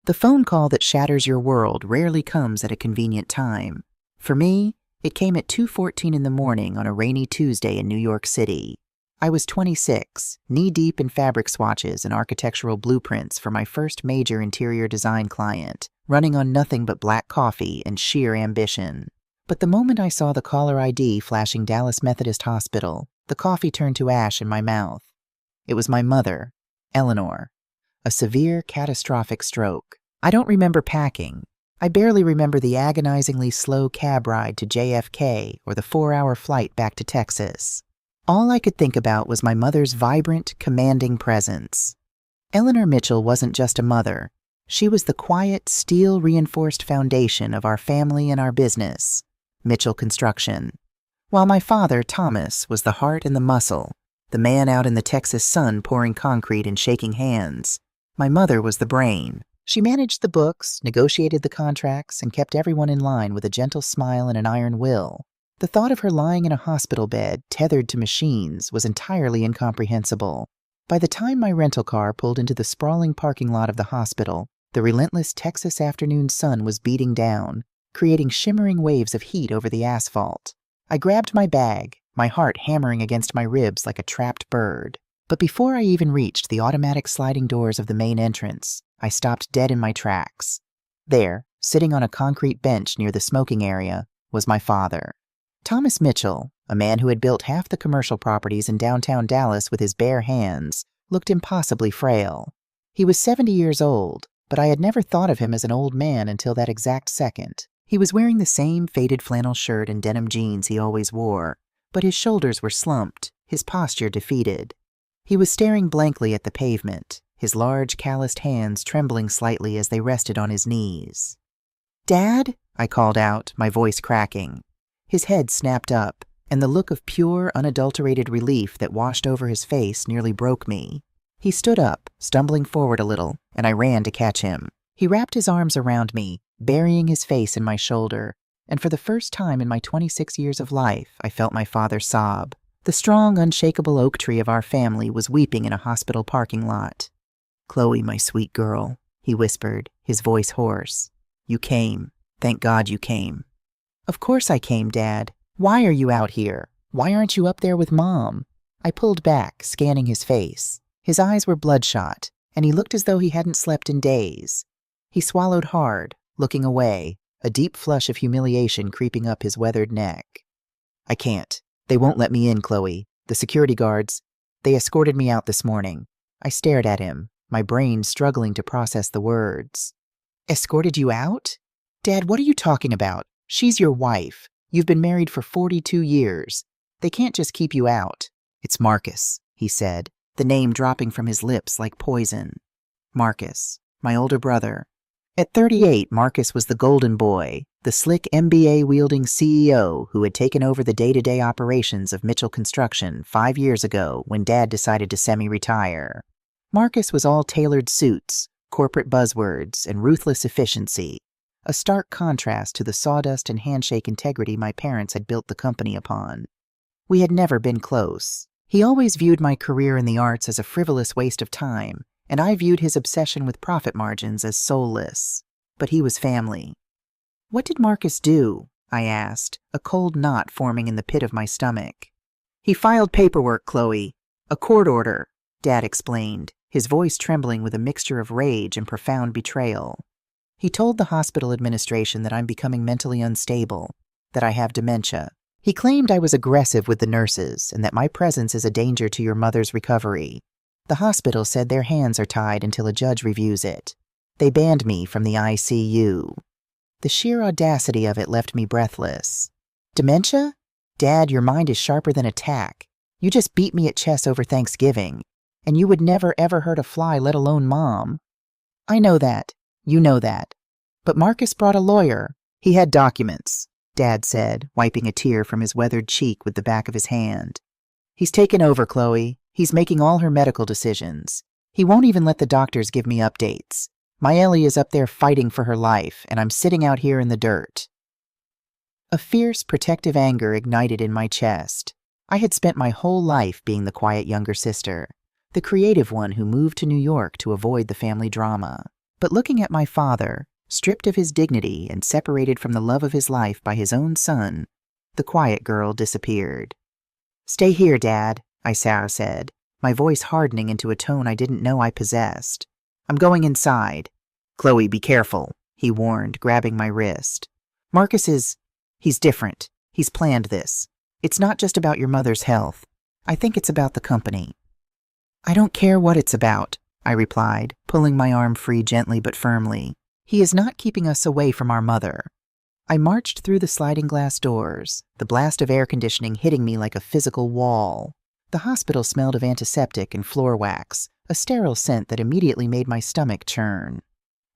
The phone call that shatters your world rarely comes at a convenient time. For me, it came at 2:14 in the morning on a rainy Tuesday in New York City. I was 26, knee-deep in fabric swatches and architectural blueprints for my first major interior design client, running on nothing but black coffee and sheer ambition. But the moment I saw the caller ID flashing Dallas Methodist Hospital, the coffee turned to ash in my mouth. It was my mother, Eleanor. A severe, catastrophic stroke. I don't remember packing. I barely remember the agonizingly slow cab ride to JFK or the 4-hour flight back to Texas. All I could think about was my mother's vibrant, commanding presence. Eleanor Mitchell wasn't just a mother. She was the quiet, steel-reinforced foundation of our family and our business, Mitchell Construction. While my father, Thomas, was the heart and the muscle, the man out in the Texas sun pouring concrete and shaking hands, my mother was the brain. She managed the books, negotiated the contracts, and kept everyone in line with a gentle smile and an iron will. The thought of her lying in a hospital bed, tethered to machines, was entirely incomprehensible. By the time my rental car pulled into the sprawling parking lot of the hospital, the relentless Texas afternoon sun was beating down, creating shimmering waves of heat over the asphalt. I grabbed my bag, my heart hammering against my ribs like a trapped bird. But before I even reached the automatic sliding doors of the main entrance, I stopped dead in my tracks. There, sitting on a concrete bench near the smoking area, was my father. Thomas Mitchell, a man who had built half the commercial properties in downtown Dallas with his bare hands, looked impossibly frail. He was 70 years old, but I had never thought of him as an old man until that exact second. He was wearing the same faded flannel shirt and denim jeans he always wore, but his shoulders were slumped, his posture defeated. He was staring blankly at the pavement, his large, calloused hands trembling slightly as they rested on his knees. "Dad?" I called out, my voice cracking. His head snapped up, and the look of pure, unadulterated relief that washed over his face nearly broke me. He stood up, stumbling forward a little, and I ran to catch him. He wrapped his arms around me, burying his face in my shoulder, and for the first time in my 26 years of life, I felt my father sob. The strong, unshakable oak tree of our family was weeping in a hospital parking lot. "Chloe, my sweet girl," he whispered, his voice hoarse. "You came. Thank God you came." "Of course I came, Dad. Why are you out here? Why aren't you up there with Mom?" I pulled back, scanning his face. His eyes were bloodshot, and he looked as though he hadn't slept in days. He swallowed hard, looking away, a deep flush of humiliation creeping up his weathered neck. "I can't. They won't let me in, Chloe. The security guards, they escorted me out this morning." I stared at him, my brain struggling to process the words. "Escorted you out? Dad, what are you talking about? She's your wife. You've been married for 42 years. They can't just keep you out." "It's Marcus," he said, the name dropping from his lips like poison. Marcus, my older brother. At 38, Marcus was the golden boy, the slick MBA-wielding CEO who had taken over the day-to-day operations of Mitchell Construction 5 years ago when Dad decided to semi-retire. Marcus was all tailored suits, corporate buzzwords, and ruthless efficiency, a stark contrast to the sawdust and handshake integrity my parents had built the company upon. We had never been close. He always viewed my career in the arts as a frivolous waste of time, and I viewed his obsession with profit margins as soulless. But he was family. "What did Marcus do?" I asked, a cold knot forming in the pit of my stomach. "He filed paperwork, Chloe. A court order," Dad explained, his voice trembling with a mixture of rage and profound betrayal. "He told the hospital administration that I'm becoming mentally unstable, that I have dementia. He claimed I was aggressive with the nurses and that my presence is a danger to your mother's recovery. The hospital said their hands are tied until a judge reviews it. They banned me from the ICU. The sheer audacity of it left me breathless. Dementia? Dad, your mind is sharper than a tack. You just beat me at chess over Thanksgiving, and you would never ever hurt a fly, let alone Mom. I know that. You know that. But Marcus brought a lawyer. He had documents, Dad said, wiping a tear from his weathered cheek with the back of his hand. He's taken over, Chloe. He's making all her medical decisions. He won't even let the doctors give me updates. My Ellie is up there fighting for her life, and I'm sitting out here in the dirt. A fierce, protective anger ignited in my chest. I had spent my whole life being the quiet younger sister, the creative one who moved to New York to avoid the family drama. But looking at my father, stripped of his dignity and separated from the love of his life by his own son, the quiet girl disappeared. "Stay here, Dad," I said, my voice hardening into a tone I didn't know I possessed. "I'm going inside." "Chloe, be careful," he warned, grabbing my wrist. He's different. He's planned this. It's not just about your mother's health. I think it's about the company." "I don't care what it's about," I replied, pulling my arm free gently but firmly. "He is not keeping us away from our mother." I marched through the sliding glass doors, the blast of air conditioning hitting me like a physical wall. The hospital smelled of antiseptic and floor wax, a sterile scent that immediately made my stomach churn.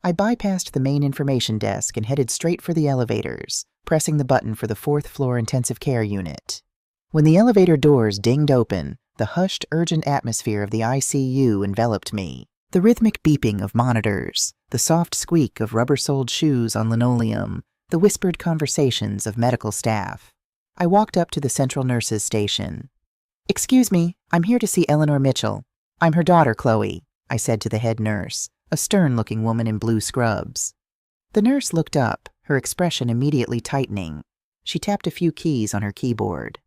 I bypassed the main information desk and headed straight for the elevators, pressing the button for the 4th-floor intensive care unit. When the elevator doors dinged open, the hushed, urgent atmosphere of the ICU enveloped me. The rhythmic beeping of monitors, the soft squeak of rubber-soled shoes on linoleum, the whispered conversations of medical staff. I walked up to the central nurses' station. "Excuse me, I'm here to see Eleanor Mitchell. I'm her daughter, Chloe," I said to the head nurse, a stern-looking woman in blue scrubs. The nurse looked up, her expression immediately tightening. She tapped a few keys on her keyboard.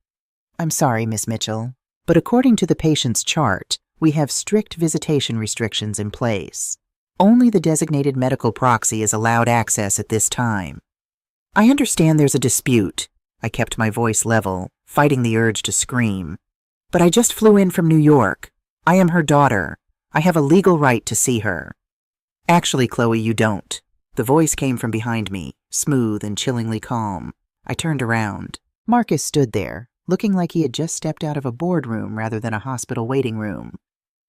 "I'm sorry, Miss Mitchell, but according to the patient's chart, we have strict visitation restrictions in place. Only the designated medical proxy is allowed access at this time." "I understand there's a dispute." I kept my voice level, fighting the urge to scream. "But I just flew in from New York. I am her daughter. I have a legal right to see her." "Actually, Chloe, you don't." The voice came from behind me, smooth and chillingly calm. I turned around. Marcus stood there, looking like he had just stepped out of a boardroom rather than a hospital waiting room.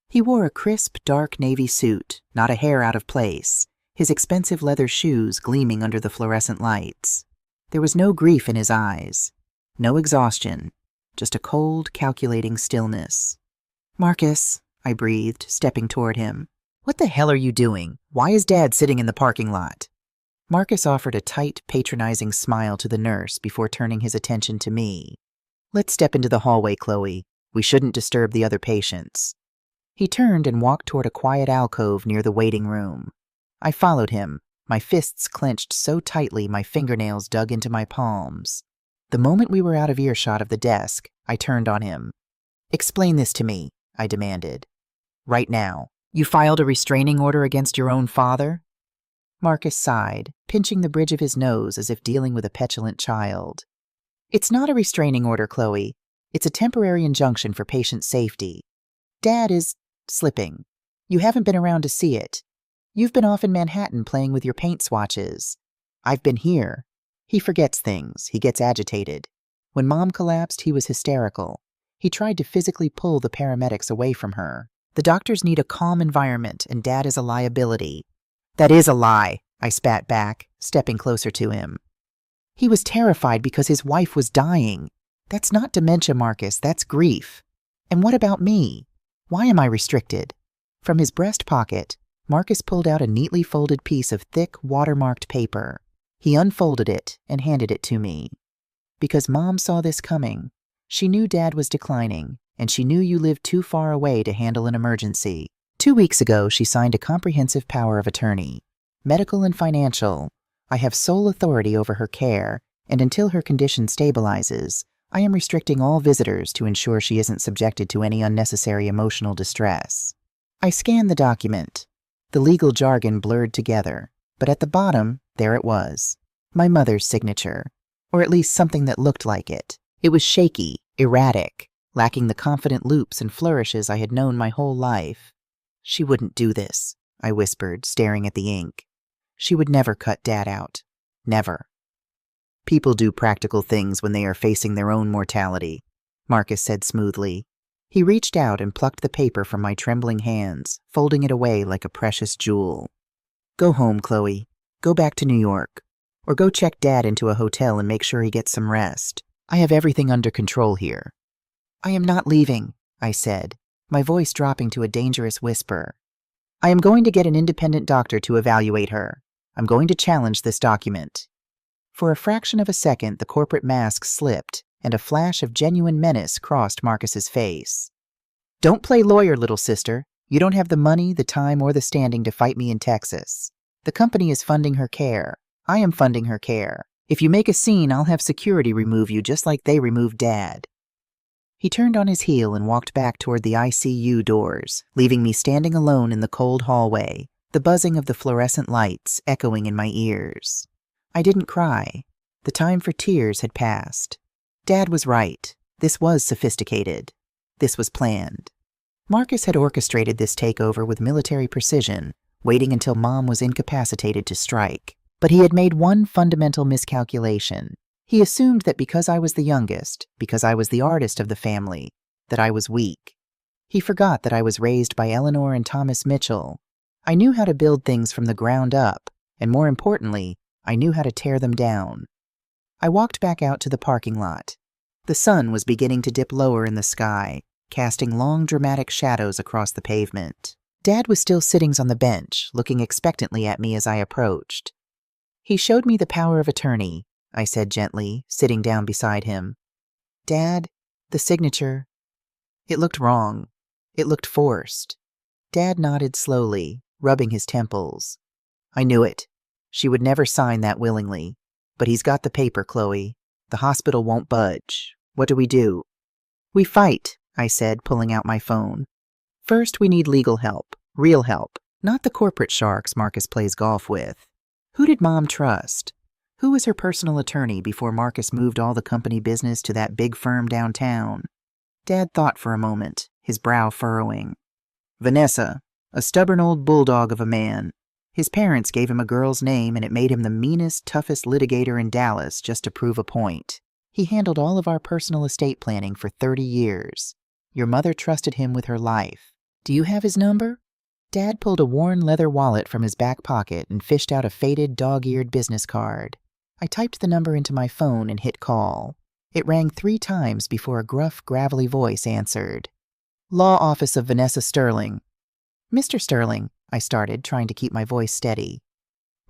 He wore a crisp, dark navy suit, not a hair out of place, his expensive leather shoes gleaming under the fluorescent lights. There was no grief in his eyes, no exhaustion, just a cold, calculating stillness. "Marcus," I breathed, stepping toward him. "What the hell are you doing? Why is Dad sitting in the parking lot?" Marcus offered a tight, patronizing smile to the nurse before turning his attention to me. "Let's step into the hallway, Chloe. We shouldn't disturb the other patients." He turned and walked toward a quiet alcove near the waiting room. I followed him, my fists clenched so tightly my fingernails dug into my palms. The moment we were out of earshot of the desk, I turned on him. "Explain this to me," I demanded. "Right now. You filed a restraining order against your own father?" Marcus sighed, pinching the bridge of his nose as if dealing with a petulant child. "It's not a restraining order, Chloe. It's a temporary injunction for patient safety. Dad is slipping. You haven't been around to see it. You've been off in Manhattan playing with your paint swatches. I've been here. He forgets things. He gets agitated. When Mom collapsed, he was hysterical. He tried to physically pull the paramedics away from her. The doctors need a calm environment, and Dad is a liability." "That is a lie," I spat back, stepping closer to him. "He was terrified because his wife was dying. That's not dementia, Marcus. That's grief. And what about me? Why am I restricted?" From his breast pocket, Marcus pulled out a neatly folded piece of thick, watermarked paper. He unfolded it and handed it to me. "Because Mom saw this coming. She knew Dad was declining, and she knew you lived too far away to handle an emergency. 2 weeks ago, she signed a comprehensive power of attorney. Medical and financial. I have sole authority over her care, and until her condition stabilizes, I am restricting all visitors to ensure she isn't subjected to any unnecessary emotional distress." I scanned the document. The legal jargon blurred together, but at the bottom, there it was. My mother's signature, or at least something that looked like it. It was shaky, erratic, lacking the confident loops and flourishes I had known my whole life. "She wouldn't do this," I whispered, staring at the ink. "She would never cut Dad out. Never." "People do practical things when they are facing their own mortality," Marcus said smoothly. He reached out and plucked the paper from my trembling hands, folding it away like a precious jewel. "Go home, Chloe. Go back to New York. Or go check Dad into a hotel and make sure he gets some rest. I have everything under control here." "I am not leaving," I said, my voice dropping to a dangerous whisper. "I am going to get an independent doctor to evaluate her. I'm going to challenge this document." For a fraction of a second, the corporate mask slipped, and a flash of genuine menace crossed Marcus's face. "Don't play lawyer, little sister. You don't have the money, the time, or the standing to fight me in Texas." The company is funding her care. I am funding her care. If you make a scene, I'll have security remove you just like they removed Dad." He turned on his heel and walked back toward the ICU doors, leaving me standing alone in the cold hallway, the buzzing of the fluorescent lights echoing in my ears. I didn't cry. The time for tears had passed. Dad was right. This was sophisticated. This was planned. Marcus had orchestrated this takeover with military precision, waiting until Mom was incapacitated to strike. But he had made one fundamental miscalculation. He assumed that because I was the youngest, because I was the artist of the family, that I was weak. He forgot that I was raised by Eleanor and Thomas Mitchell. I knew how to build things from the ground up, and more importantly, I knew how to tear them down. I walked back out to the parking lot. The sun was beginning to dip lower in the sky, casting long dramatic shadows across the pavement. Dad was still sitting on the bench, looking expectantly at me as I approached. "He showed me the power of attorney," I said gently, sitting down beside him. "Dad, the signature, it looked wrong. It looked forced." Dad nodded slowly, rubbing his temples. "I knew it. She would never sign that willingly. But he's got the paper, Chloe. The hospital won't budge. What do we do?" "We fight," I said, pulling out my phone. "First, we need legal help. Real help. Not the corporate sharks Marcus plays golf with. Who did Mom trust? Who was her personal attorney before Marcus moved all the company business to that big firm downtown?" Dad thought for a moment, his brow furrowing. "Vanessa, a stubborn old bulldog of a man. His parents gave him a girl's name, and it made him the meanest, toughest litigator in Dallas just to prove a point. He handled all of our personal estate planning for 30 years. Your mother trusted him with her life. Do you have his number?" Dad pulled a worn leather wallet from his back pocket and fished out a faded, dog-eared business card. I typed the number into my phone and hit call. It rang 3 times before a gruff, gravelly voice answered. "Law Office of Vanessa Sterling." "Mr. Sterling," I started, trying to keep my voice steady.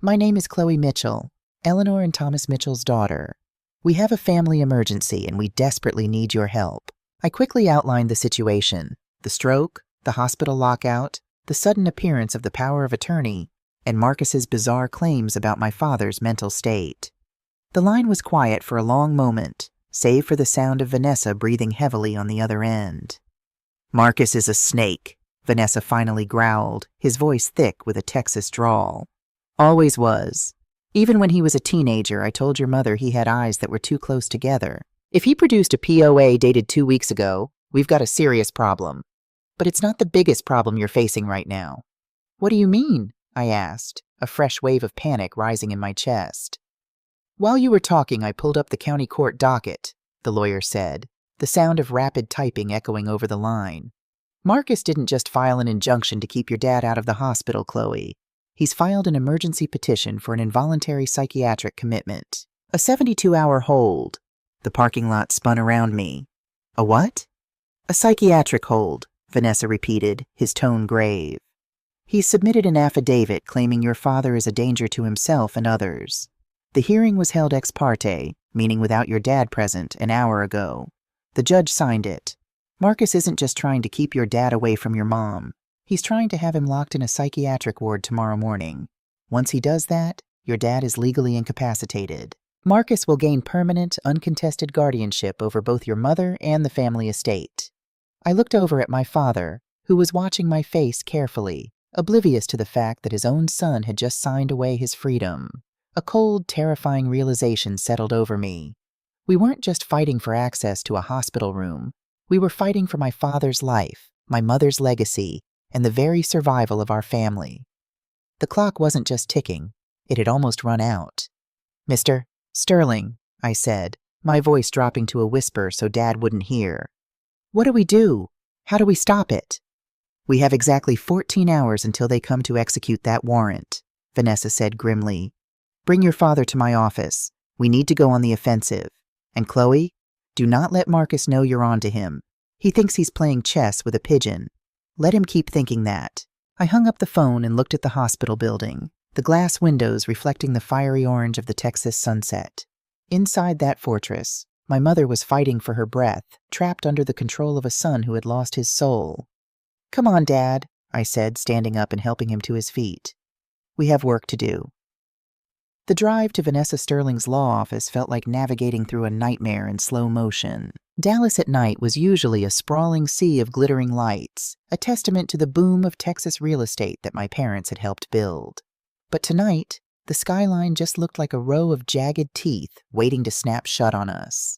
"My name is Chloe Mitchell, Eleanor and Thomas Mitchell's daughter. We have a family emergency and we desperately need your help." I quickly outlined the situation: the stroke, the hospital lockout, the sudden appearance of the power of attorney, and Marcus's bizarre claims about my father's mental state. The line was quiet for a long moment, save for the sound of Vanessa breathing heavily on the other end. "Marcus is a snake," Vanessa finally growled, his voice thick with a Texas drawl. "Always was. Even when he was a teenager, I told your mother he had eyes that were too close together. If he produced a POA dated 2 weeks ago, we've got a serious problem. But it's not the biggest problem you're facing right now." "What do you mean?" I asked, a fresh wave of panic rising in my chest. "While you were talking, I pulled up the county court docket," the lawyer said, the sound of rapid typing echoing over the line. "Marcus didn't just file an injunction to keep your dad out of the hospital, Chloe. He's filed an emergency petition for an involuntary psychiatric commitment. A 72-hour hold." The parking lot spun around me. "A what?" "A psychiatric hold," Vanessa repeated, his tone grave. "He's submitted an affidavit claiming your father is a danger to himself and others. The hearing was held ex parte, meaning without your dad present, an hour ago. The judge signed it. Marcus isn't just trying to keep your dad away from your mom. He's trying to have him locked in a psychiatric ward tomorrow morning. Once he does that, your dad is legally incapacitated. Marcus will gain permanent, uncontested guardianship over both your mother and the family estate." I looked over at my father, who was watching my face carefully, oblivious to the fact that his own son had just signed away his freedom. A cold, terrifying realization settled over me. We weren't just fighting for access to a hospital room. We were fighting for my father's life, my mother's legacy, and the very survival of our family. The clock wasn't just ticking. It had almost run out. "Mr. Sterling," I said, my voice dropping to a whisper so Dad wouldn't hear. "What do we do? How do we stop it?" "We have exactly 14 hours until they come to execute that warrant," Vanessa said grimly. "Bring your father to my office. We need to go on the offensive. And Chloe, do not let Marcus know you're on to him. He thinks he's playing chess with a pigeon. Let him keep thinking that." I hung up the phone and looked at the hospital building, the glass windows reflecting the fiery orange of the Texas sunset. Inside that fortress, my mother was fighting for her breath, trapped under the control of a son who had lost his soul. "Come on, Dad," I said, standing up and helping him to his feet. We have work to do." The drive to Vanessa Sterling's law office felt like navigating through a nightmare in slow motion. Dallas at night was usually a sprawling sea of glittering lights, a testament to the boom of Texas real estate that my parents had helped build. But tonight, the skyline just looked like a row of jagged teeth waiting to snap shut on us.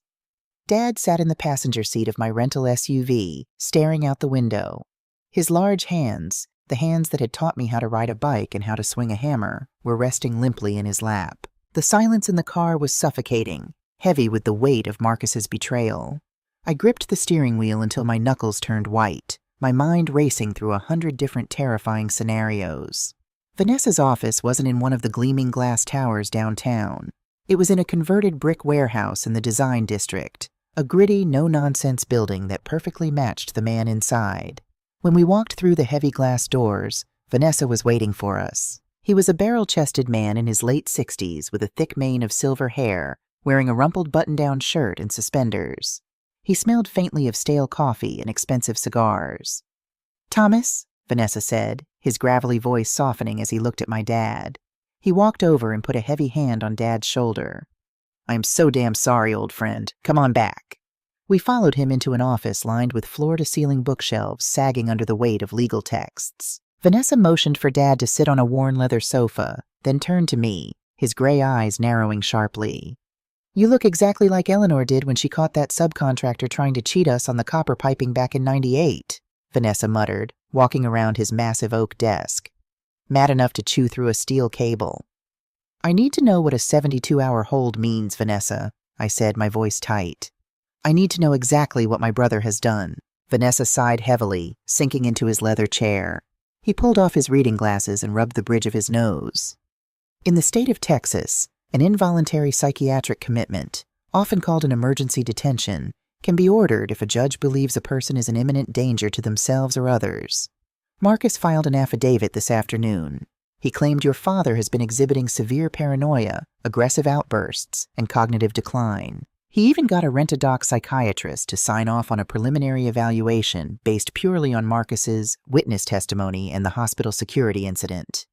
Dad sat in the passenger seat of my rental SUV, staring out the window. His large hands, the hands that had taught me how to ride a bike and how to swing a hammer, were resting limply in his lap. The silence in the car was suffocating, heavy with the weight of Marcus's betrayal. I gripped the steering wheel until my knuckles turned white, my mind racing through 100 different terrifying scenarios. Vanessa's office wasn't in one of the gleaming glass towers downtown. It was in a converted brick warehouse in the Design District, a gritty, no-nonsense building that perfectly matched the man inside. When we walked through the heavy glass doors, Vanessa was waiting for us. He was a barrel-chested man in his late 60s with a thick mane of silver hair, wearing a rumpled button-down shirt and suspenders. He smelled faintly of stale coffee and expensive cigars. "Thomas," Vanessa said, his gravelly voice softening as he looked at my dad. He walked over and put a heavy hand on Dad's shoulder. "I am so damn sorry, old friend. Come on back." We followed him into an office lined with floor-to-ceiling bookshelves sagging under the weight of legal texts. Vanessa motioned for Dad to sit on a worn leather sofa, then turned to me, his gray eyes narrowing sharply. "You look exactly like Eleanor did when she caught that subcontractor trying to cheat us on the copper piping back in '98, Vanessa muttered, walking around his massive oak desk. Mad enough to chew through a steel cable. "I need to know what a 72-hour hold means, Vanessa," I said, my voice tight. "I need to know exactly what my brother has done." Vanessa sighed heavily, sinking into his leather chair. He pulled off his reading glasses and rubbed the bridge of his nose. In the state of Texas, an involuntary psychiatric commitment, often called an emergency detention, can be ordered if a judge believes a person is an imminent danger to themselves or others. Marcus filed an affidavit this afternoon. He claimed your father has been exhibiting severe paranoia, aggressive outbursts, and cognitive decline. He even got a rent-a-doc psychiatrist to sign off on a preliminary evaluation based purely on Marcus's witness testimony and the hospital security incident.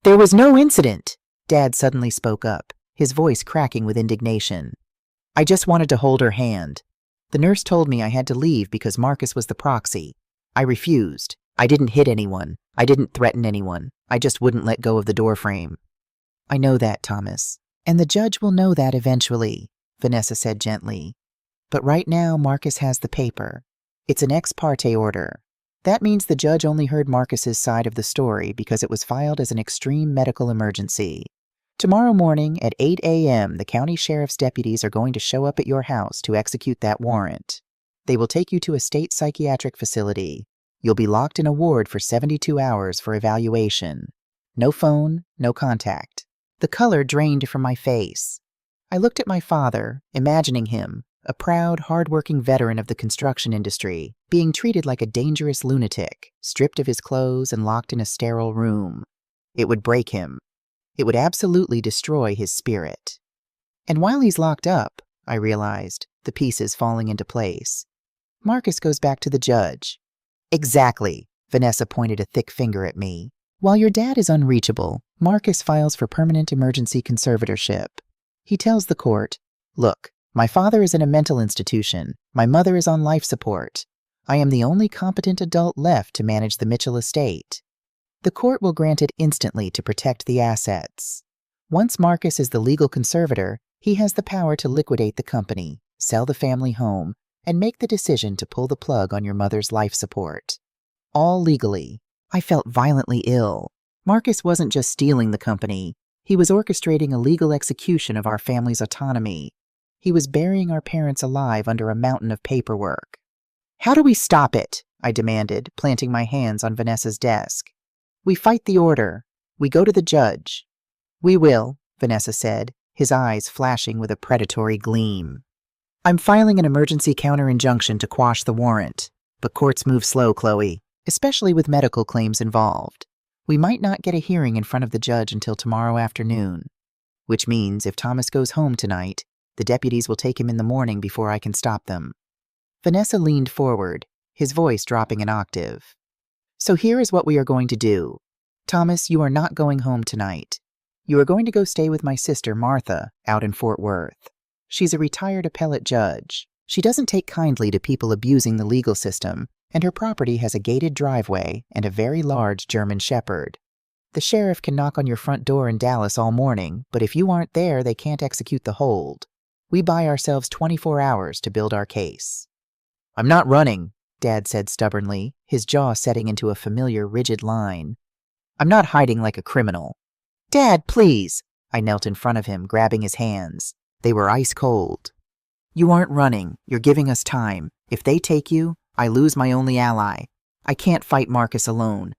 "There was no incident," Dad suddenly spoke up, his voice cracking with indignation. "I just wanted to hold her hand. The nurse told me I had to leave because Marcus was the proxy. I refused. I didn't hit anyone. I didn't threaten anyone. I just wouldn't let go of the doorframe." "I know that, Thomas. And the judge will know that eventually," Vanessa said gently. "But right now, Marcus has the paper. It's an ex parte order. That means the judge only heard Marcus's side of the story because it was filed as an extreme medical emergency. Tomorrow morning at 8 a.m., the county sheriff's deputies are going to show up at your house to execute that warrant. They will take you to a state psychiatric facility. You'll be locked in a ward for 72 hours for evaluation. No phone, no contact." The color drained from my face. I looked at my father, imagining him, a proud, hard-working veteran of the construction industry, being treated like a dangerous lunatic, stripped of his clothes and locked in a sterile room. It would break him. It would absolutely destroy his spirit. And while he's locked up, I realized, the pieces falling into place, Marcus goes back to the judge. "Exactly," Vanessa pointed a thick finger at me. "While your dad is unreachable, Marcus files for permanent emergency conservatorship. He tells the court, 'Look, my father is in a mental institution. My mother is on life support. I am the only competent adult left to manage the Mitchell estate.' The court will grant it instantly to protect the assets. Once Marcus is the legal conservator, he has the power to liquidate the company, sell the family home, and make the decision to pull the plug on your mother's life support. All legally." I felt violently ill. Marcus wasn't just stealing the company. He was orchestrating a legal execution of our family's autonomy. He was burying our parents alive under a mountain of paperwork. "How do we stop it?" I demanded, planting my hands on Vanessa's desk. "We fight the order. We go to the judge." "We will," Vanessa said, his eyes flashing with a predatory gleam. "I'm filing an emergency counter-injunction to quash the warrant. But courts move slow, Chloe, especially with medical claims involved. We might not get a hearing in front of the judge until tomorrow afternoon. Which means if Thomas goes home tonight, the deputies will take him in the morning before I can stop them." Vanessa leaned forward, his voice dropping an octave. "So here is what we are going to do. Thomas, you are not going home tonight. You are going to go stay with my sister, Martha, out in Fort Worth. She's a retired appellate judge. She doesn't take kindly to people abusing the legal system, and her property has a gated driveway and a very large German Shepherd. The sheriff can knock on your front door in Dallas all morning, but if you aren't there, they can't execute the hold. We buy ourselves 24 hours to build our case. I'm not running, Dad said stubbornly, his jaw setting into a familiar rigid line. I'm not hiding like a criminal. Dad, please! I knelt in front of him, grabbing his hands. They were ice cold. You aren't running. You're giving us time. If they take you, I lose my only ally. I can't fight Marcus alone.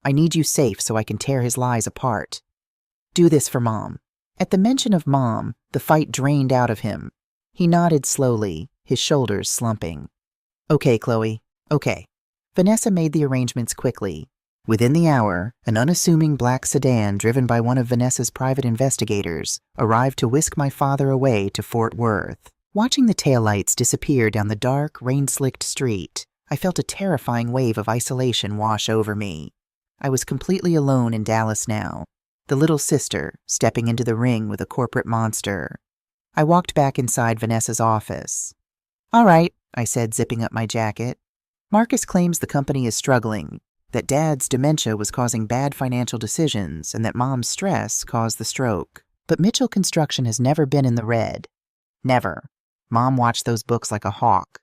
I need you safe so I can tear his lies apart. Do this for Mom. At the mention of Mom, the fight drained out of him. He nodded slowly, his shoulders slumping. Okay, Chloe. Okay. Vanessa made the arrangements quickly. Within the hour, an unassuming black sedan driven by one of Vanessa's private investigators arrived to whisk my father away to Fort Worth. Watching the taillights disappear down the dark, rain-slicked street, I felt a terrifying wave of isolation wash over me. I was completely alone in Dallas now, the little sister stepping into the ring with a corporate monster. I walked back inside Vanessa's office. All right, I said, zipping up my jacket. Marcus claims the company is struggling, that Dad's dementia was causing bad financial decisions, and that Mom's stress caused the stroke. But Mitchell Construction has never been in the red. Never. Mom watched those books like a hawk.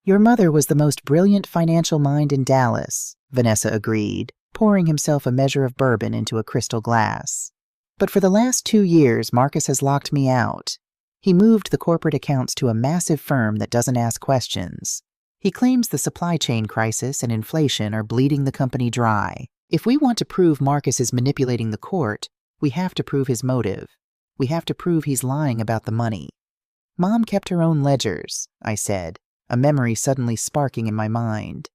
Your mother was the most brilliant financial mind in Dallas, Vanessa agreed, pouring himself a measure of bourbon into a crystal glass. But for the last 2 years, Marcus has locked me out. He moved the corporate accounts to a massive firm that doesn't ask questions. He claims the supply chain crisis and inflation are bleeding the company dry. If we want to prove Marcus is manipulating the court, we have to prove his motive. We have to prove he's lying about the money. Mom kept her own ledgers, I said, a memory suddenly sparking in my mind.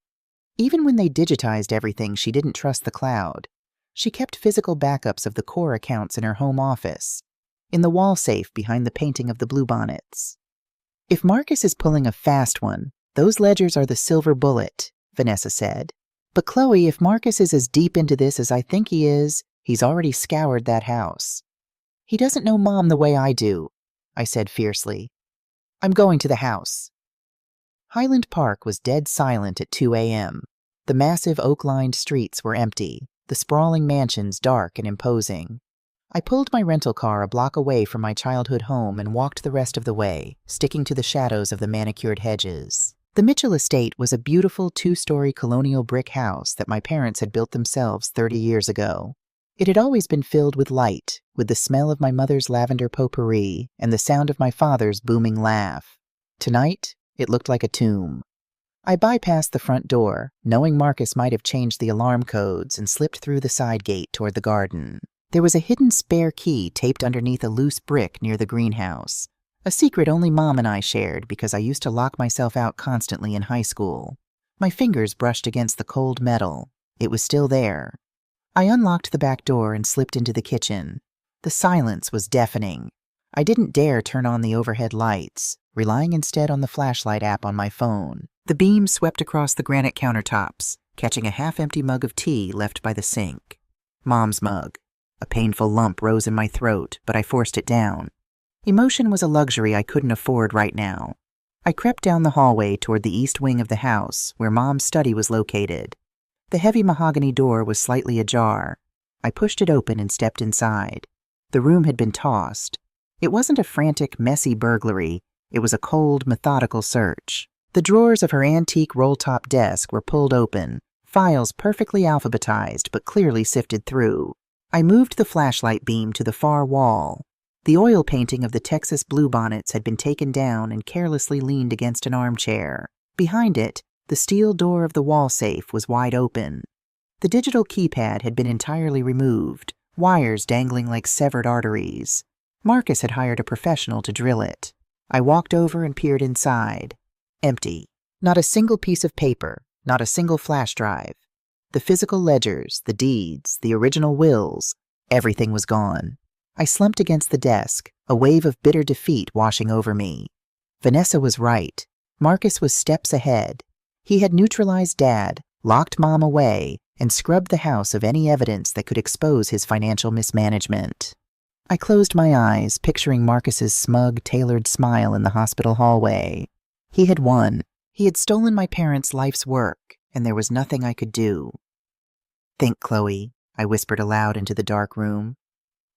Even when they digitized everything, she didn't trust the cloud. She kept physical backups of the core accounts in her home office, in the wall safe behind the painting of the bluebonnets. If Marcus is pulling a fast one, those ledgers are the silver bullet, Vanessa said. But Chloe, if Marcus is as deep into this as I think he is, he's already scoured that house. He doesn't know Mom the way I do, I said fiercely. I'm going to the house. Highland Park was dead silent at 2 a.m. The massive oak-lined streets were empty, the sprawling mansions dark and imposing. I pulled my rental car a block away from my childhood home and walked the rest of the way, sticking to the shadows of the manicured hedges. The Mitchell estate was a beautiful 2-story colonial brick house that my parents had built themselves 30 years ago. It had always been filled with light, with the smell of my mother's lavender potpourri and the sound of my father's booming laugh. Tonight, it looked like a tomb. I bypassed the front door, knowing Marcus might have changed the alarm codes, and slipped through the side gate toward the garden. There was a hidden spare key taped underneath a loose brick near the greenhouse, a secret only Mom and I shared because I used to lock myself out constantly in high school. My fingers brushed against the cold metal. It was still there. I unlocked the back door and slipped into the kitchen. The silence was deafening. I didn't dare turn on the overhead lights, relying instead on the flashlight app on my phone. The beam swept across the granite countertops, catching a half-empty mug of tea left by the sink. Mom's mug. A painful lump rose in my throat, but I forced it down. Emotion was a luxury I couldn't afford right now. I crept down the hallway toward the east wing of the house, where Mom's study was located. The heavy mahogany door was slightly ajar. I pushed it open and stepped inside. The room had been tossed. It wasn't a frantic, messy burglary. It was a cold, methodical search. The drawers of her antique roll-top desk were pulled open, files perfectly alphabetized but clearly sifted through. I moved the flashlight beam to the far wall. The oil painting of the Texas bluebonnets had been taken down and carelessly leaned against an armchair. Behind it, the steel door of the wall safe was wide open. The digital keypad had been entirely removed, wires dangling like severed arteries. Marcus had hired a professional to drill it. I walked over and peered inside. Empty. Not a single piece of paper, not a single flash drive. The physical ledgers, the deeds, the original wills, everything was gone. I slumped against the desk, a wave of bitter defeat washing over me. Vanessa was right. Marcus was steps ahead. He had neutralized Dad, locked Mom away, and scrubbed the house of any evidence that could expose his financial mismanagement. I closed my eyes, picturing Marcus's smug, tailored smile in the hospital hallway. He had won. He had stolen my parents' life's work, and there was nothing I could do. "Think, Chloe," I whispered aloud into the dark room.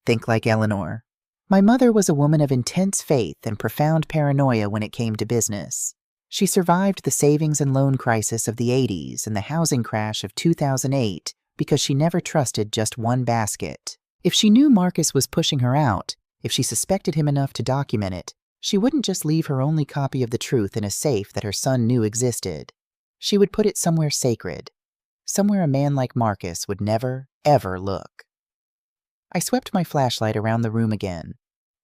"Think like Eleanor." My mother was a woman of intense faith and profound paranoia when it came to business. She survived the savings and loan crisis of the 80s and the housing crash of 2008 because she never trusted just one basket. If she knew Marcus was pushing her out, if she suspected him enough to document it, she wouldn't just leave her only copy of the truth in a safe that her son knew existed. She would put it somewhere sacred, somewhere a man like Marcus would never, ever look. I swept my flashlight around the room again.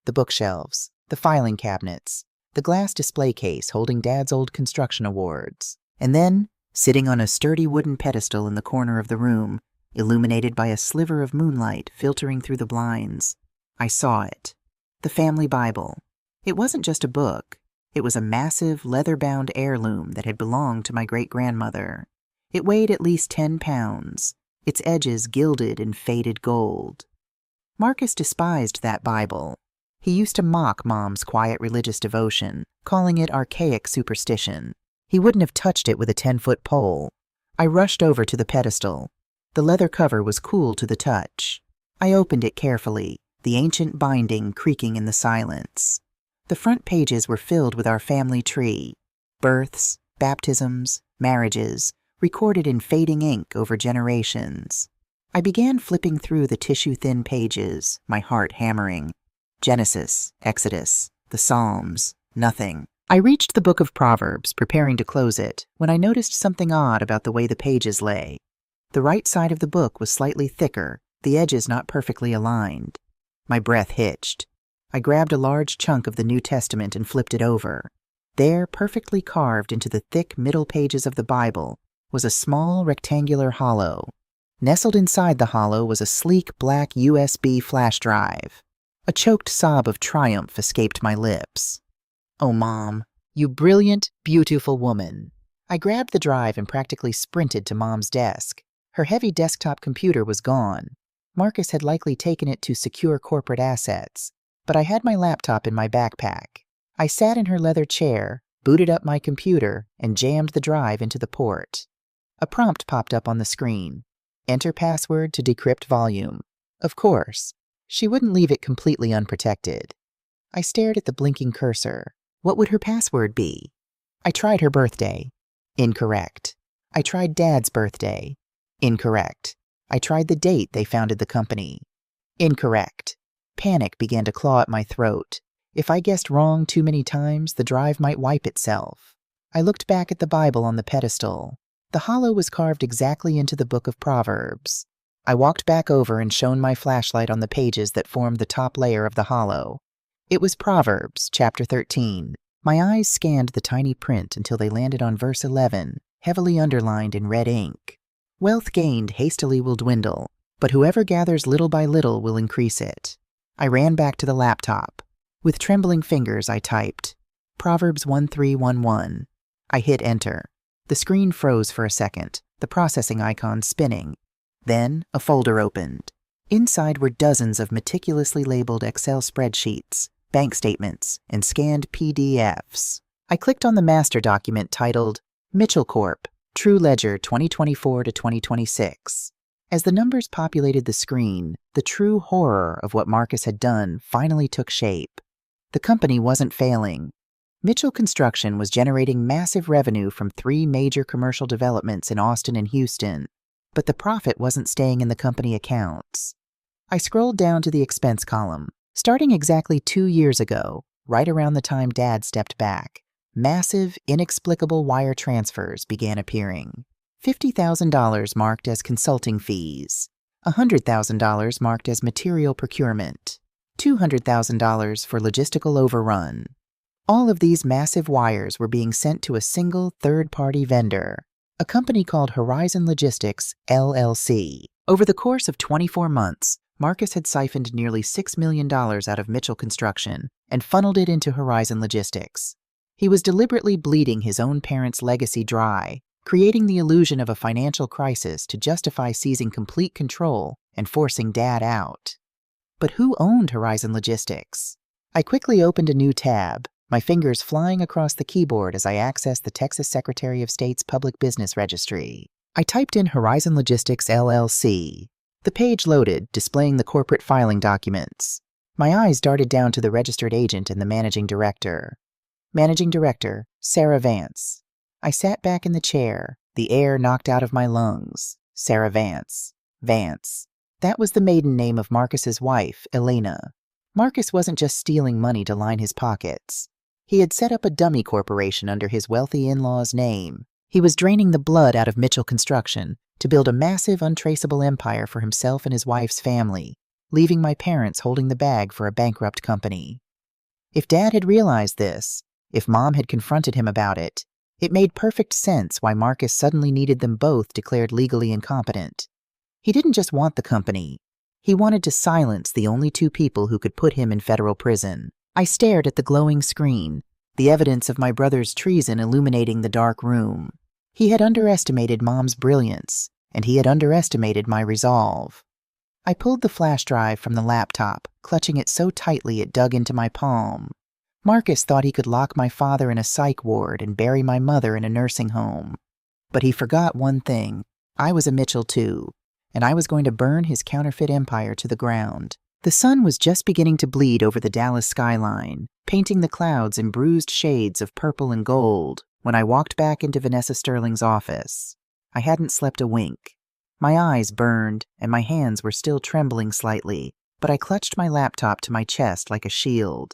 The bookshelves, the filing cabinets, the glass display case holding Dad's old construction awards. And then, sitting on a sturdy wooden pedestal in the corner of the room, illuminated by a sliver of moonlight filtering through the blinds, I saw it. The family Bible. It wasn't just a book. It was a massive, leather-bound heirloom that had belonged to my great-grandmother. It weighed at least 10 pounds, its edges gilded in faded gold. Marcus despised that Bible. He used to mock Mom's quiet religious devotion, calling it archaic superstition. He wouldn't have touched it with a 10-foot pole. I rushed over to the pedestal. The leather cover was cool to the touch. I opened it carefully, the ancient binding creaking in the silence. The front pages were filled with our family tree. Births, baptisms, marriages, recorded in fading ink over generations. I began flipping through the tissue-thin pages, my heart hammering. Genesis, Exodus, the Psalms, nothing. I reached the book of Proverbs, preparing to close it, when I noticed something odd about the way the pages lay. The right side of the book was slightly thicker, the edges not perfectly aligned. My breath hitched. I grabbed a large chunk of the New Testament and flipped it over. There, perfectly carved into the thick middle pages of the Bible, was a small rectangular hollow. Nestled inside the hollow was a sleek black USB flash drive. A choked sob of triumph escaped my lips. "Oh, Mom, you brilliant, beautiful woman." I grabbed the drive and practically sprinted to Mom's desk. Her heavy desktop computer was gone. Marcus had likely taken it to secure corporate assets, but I had my laptop in my backpack. I sat in her leather chair, booted up my computer, and jammed the drive into the port. A prompt popped up on the screen. Enter password to decrypt volume. Of course, she wouldn't leave it completely unprotected. I stared at the blinking cursor. What would her password be? I tried her birthday. Incorrect. I tried Dad's birthday. Incorrect. I tried the date they founded the company. Incorrect. Panic began to claw at my throat. If I guessed wrong too many times, the drive might wipe itself. I looked back at the Bible on the pedestal. The hollow was carved exactly into the book of Proverbs. I walked back over and shone my flashlight on the pages that formed the top layer of the hollow. It was Proverbs, chapter 13. My eyes scanned the tiny print until they landed on verse 11, heavily underlined in red ink. "Wealth gained hastily will dwindle, but whoever gathers little by little will increase it." I ran back to the laptop. With trembling fingers, I typed, Proverbs 1311. I hit enter. The screen froze for a second, the processing icon spinning. Then, a folder opened. Inside were dozens of meticulously labeled Excel spreadsheets, bank statements, and scanned PDFs. I clicked on the master document titled Mitchell Corp. True Ledger 2024 to 2026. As the numbers populated the screen, the true horror of what Marcus had done finally took shape. The company wasn't failing. Mitchell Construction was generating massive revenue from 3 major commercial developments in Austin and Houston, but the profit wasn't staying in the company accounts. I scrolled down to the expense column. Starting exactly 2 years ago, right around the time Dad stepped back, massive, inexplicable wire transfers began appearing. $50,000 marked as consulting fees, $100,000 marked as material procurement, $200,000 for logistical overrun. All of these massive wires were being sent to a single third-party vendor, a company called Horizon Logistics, LLC. Over the course of 24 months, Marcus had siphoned nearly $6 million out of Mitchell Construction and funneled it into Horizon Logistics. He was deliberately bleeding his own parents' legacy dry, creating the illusion of a financial crisis to justify seizing complete control and forcing Dad out. But who owned Horizon Logistics? I quickly opened a new tab, my fingers flying across the keyboard as I accessed the Texas Secretary of State's Public Business Registry. I typed in Horizon Logistics LLC. The page loaded, displaying the corporate filing documents. My eyes darted down to the registered agent and the managing director. Managing Director, Sarah Vance. I sat back in the chair, the air knocked out of my lungs. Sarah Vance. Vance. That was the maiden name of Marcus's wife, Elena. Marcus wasn't just stealing money to line his pockets. He had set up a dummy corporation under his wealthy in-law's name. He was draining the blood out of Mitchell Construction to build a massive, untraceable empire for himself and his wife's family, leaving my parents holding the bag for a bankrupt company. If Dad had realized this, if Mom had confronted him about it, it made perfect sense why Marcus suddenly needed them both declared legally incompetent. He didn't just want the company. He wanted to silence the only two people who could put him in federal prison. I stared at the glowing screen, the evidence of my brother's treason illuminating the dark room. He had underestimated Mom's brilliance, and he had underestimated my resolve. I pulled the flash drive from the laptop, clutching it so tightly it dug into my palm. Marcus thought he could lock my father in a psych ward and bury my mother in a nursing home. But he forgot one thing. I was a Mitchell too, and I was going to burn his counterfeit empire to the ground. The sun was just beginning to bleed over the Dallas skyline, painting the clouds in bruised shades of purple and gold, when I walked back into Vanessa Sterling's office. I hadn't slept a wink. My eyes burned, and my hands were still trembling slightly, but I clutched my laptop to my chest like a shield.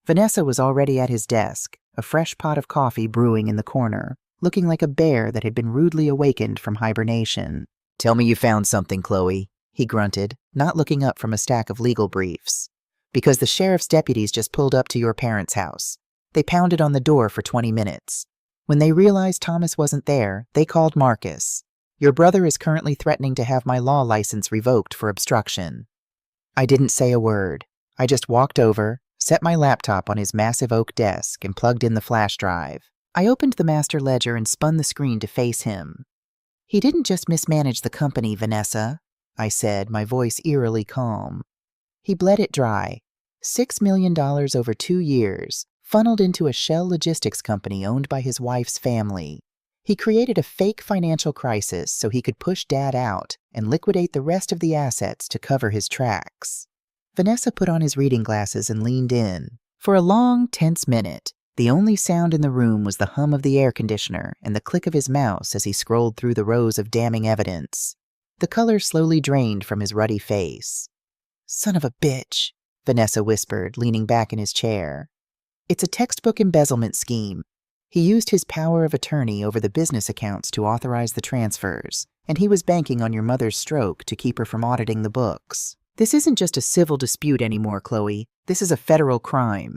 Vanessa was already at his desk, a fresh pot of coffee brewing in the corner, looking like a bear that had been rudely awakened from hibernation. "Tell me you found something, Chloe," he grunted, not looking up from a stack of legal briefs. "Because the sheriff's deputies just pulled up to your parents' house. They pounded on the door for 20 minutes. When they realized Thomas wasn't there, they called Marcus. Your brother is currently threatening to have my law license revoked for obstruction." I didn't say a word. I just walked over, set my laptop on his massive oak desk, and plugged in the flash drive. I opened the master ledger and spun the screen to face him. "He didn't just mismanage the company, Vanessa," I said, my voice eerily calm. "He bled it dry. $6 million over 2 years, funneled into a shell logistics company owned by his wife's family. He created a fake financial crisis so he could push Dad out and liquidate the rest of the assets to cover his tracks." Vanessa put on his reading glasses and leaned in. For a long, tense minute, the only sound in the room was the hum of the air conditioner and the click of his mouse as he scrolled through the rows of damning evidence. The color slowly drained from his ruddy face. "Son of a bitch," Vanessa whispered, leaning back in his chair. "It's a textbook embezzlement scheme. He used his power of attorney over the business accounts to authorize the transfers, and he was banking on your mother's stroke to keep her from auditing the books. This isn't just a civil dispute anymore, Chloe. This is a federal crime.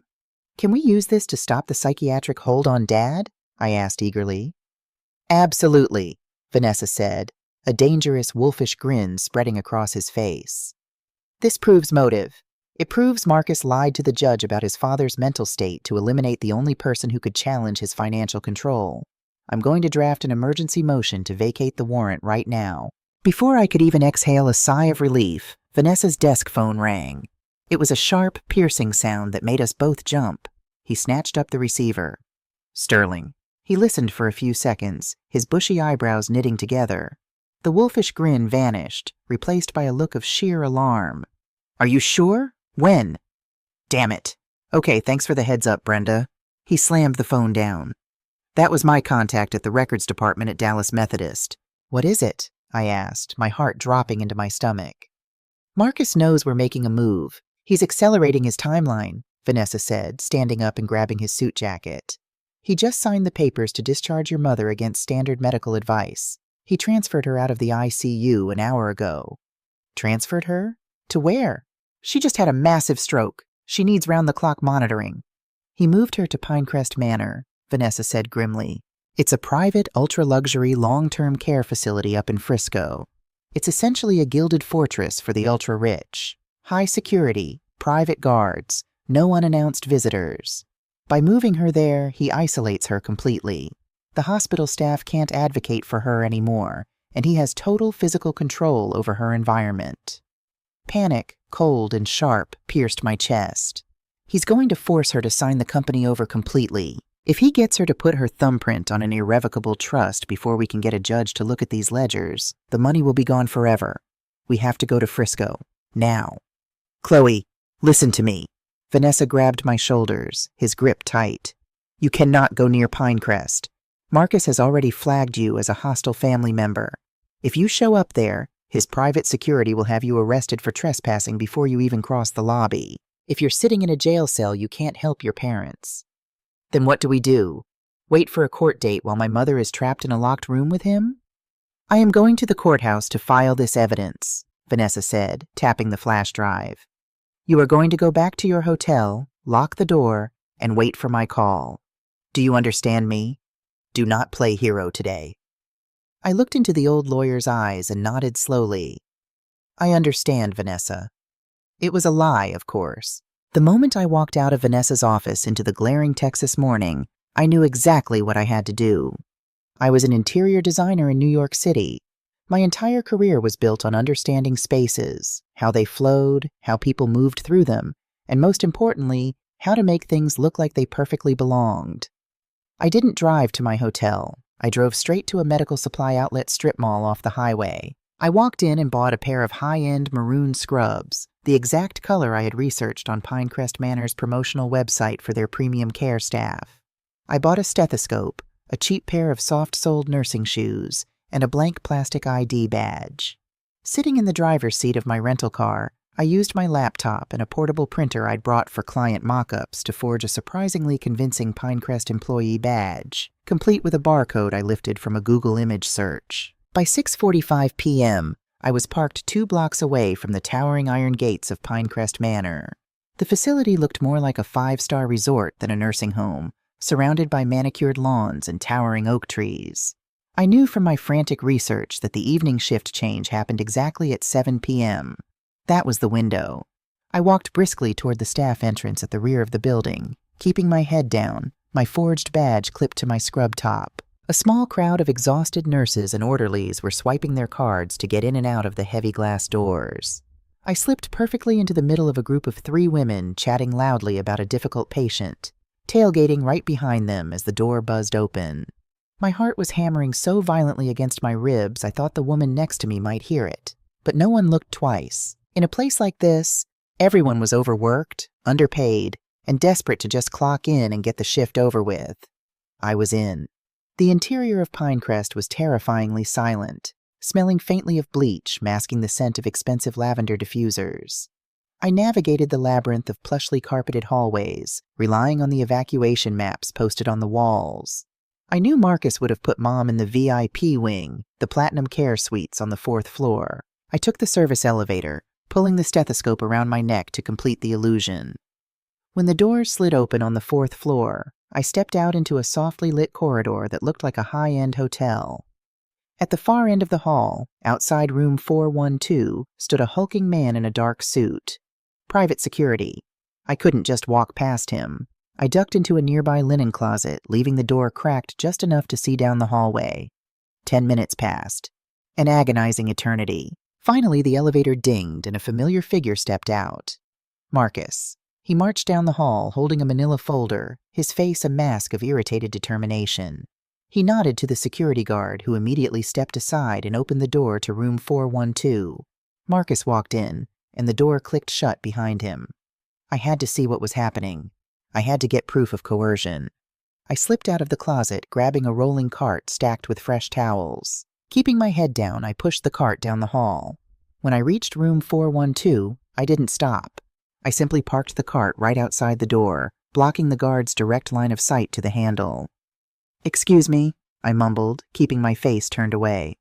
Can we use this to stop the psychiatric hold on Dad?" I asked eagerly. "Absolutely," Vanessa said, a dangerous, wolfish grin spreading across his face. "This proves motive. It proves Marcus lied to the judge about his father's mental state to eliminate the only person who could challenge his financial control. I'm going to draft an emergency motion to vacate the warrant right now." Before I could even exhale a sigh of relief, Vanessa's desk phone rang. It was a sharp, piercing sound that made us both jump. He snatched up the receiver. "Sterling." He listened for a few seconds, his bushy eyebrows knitting together. The wolfish grin vanished, replaced by a look of sheer alarm. "Are you sure? When?" "Damn it. Okay, thanks for the heads up, Brenda." He slammed the phone down. "That was my contact at the records department at Dallas Methodist." "What is it?" I asked, my heart dropping into my stomach. "Marcus knows we're making a move. He's accelerating his timeline," Vanessa said, standing up and grabbing his suit jacket. "He just signed the papers to discharge your mother against standard medical advice. He transferred her out of the ICU an hour ago." "Transferred her? To where?" "She just had a massive stroke. She needs round-the-clock monitoring." "He moved her to Pinecrest Manor," Vanessa said grimly. "It's a private, ultra-luxury, long-term care facility up in Frisco. It's essentially a gilded fortress for the ultra-rich. High security, private guards, no unannounced visitors. By moving her there, he isolates her completely. The hospital staff can't advocate for her anymore, and he has total physical control over her environment. Panic, cold and sharp, pierced my chest. He's going to force her to sign the company over completely. If he gets her to put her thumbprint on an irrevocable trust before we can get a judge to look at these ledgers, the money will be gone forever. We have to go to Frisco. Now. Chloe, listen to me. Vanessa grabbed my shoulders, his grip tight. You cannot go near Pinecrest. Marcus has already flagged you as a hostile family member. If you show up there, his private security will have you arrested for trespassing before you even cross the lobby. If you're sitting in a jail cell, you can't help your parents. Then what do we do? Wait for a court date while my mother is trapped in a locked room with him? I am going to the courthouse to file this evidence, Vanessa said, tapping the flash drive. You are going to go back to your hotel, lock the door, and wait for my call. Do you understand me? Do not play hero today. I looked into the old lawyer's eyes and nodded slowly. I understand, Vanessa. It was a lie, of course. The moment I walked out of Vanessa's office into the glaring Texas morning, I knew exactly what I had to do. I was an interior designer in New York City. My entire career was built on understanding spaces, how they flowed, how people moved through them, and most importantly, how to make things look like they perfectly belonged. I didn't drive to my hotel. I drove straight to a medical supply outlet strip mall off the highway. I walked in and bought a pair of high-end maroon scrubs, the exact color I had researched on Pinecrest Manor's promotional website for their premium care staff. I bought a stethoscope, a cheap pair of soft-soled nursing shoes, and a blank plastic ID badge. Sitting in the driver's seat of my rental car, I used my laptop and a portable printer I'd brought for client mock-ups to forge a surprisingly convincing Pinecrest employee badge, complete with a barcode I lifted from a Google image search. By 6:45 p.m., I was parked 2 blocks away from the towering iron gates of Pinecrest Manor. The facility looked more like a 5-star resort than a nursing home, surrounded by manicured lawns and towering oak trees. I knew from my frantic research that the evening shift change happened exactly at 7 p.m. That was the window. I walked briskly toward the staff entrance at the rear of the building, keeping my head down, my forged badge clipped to my scrub top. A small crowd of exhausted nurses and orderlies were swiping their cards to get in and out of the heavy glass doors. I slipped perfectly into the middle of a group of 3 women chatting loudly about a difficult patient, tailgating right behind them as the door buzzed open. My heart was hammering so violently against my ribs I thought the woman next to me might hear it, but no one looked twice. In a place like this, everyone was overworked, underpaid, and desperate to just clock in and get the shift over with. I was in. The interior of Pinecrest was terrifyingly silent, smelling faintly of bleach, masking the scent of expensive lavender diffusers. I navigated the labyrinth of plushly carpeted hallways, relying on the evacuation maps posted on the walls. I knew Marcus would have put Mom in the VIP wing, the Platinum Care Suites on the 4th floor. I took the service elevator, pulling the stethoscope around my neck to complete the illusion. When the doors slid open on the 4th floor, I stepped out into a softly lit corridor that looked like a high-end hotel. At the far end of the hall, outside room 412, stood a hulking man in a dark suit. Private security. I couldn't just walk past him. I ducked into a nearby linen closet, leaving the door cracked just enough to see down the hallway. 10 minutes passed. An agonizing eternity. Finally, the elevator dinged and a familiar figure stepped out. Marcus. He marched down the hall, holding a manila folder, his face a mask of irritated determination. He nodded to the security guard, who immediately stepped aside and opened the door to room 412. Marcus walked in, and the door clicked shut behind him. I had to see what was happening. I had to get proof of coercion. I slipped out of the closet, grabbing a rolling cart stacked with fresh towels. Keeping my head down, I pushed the cart down the hall. When I reached room 412, I didn't stop. I simply parked the cart right outside the door, blocking the guard's direct line of sight to the handle. "Excuse me," I mumbled, keeping my face turned away.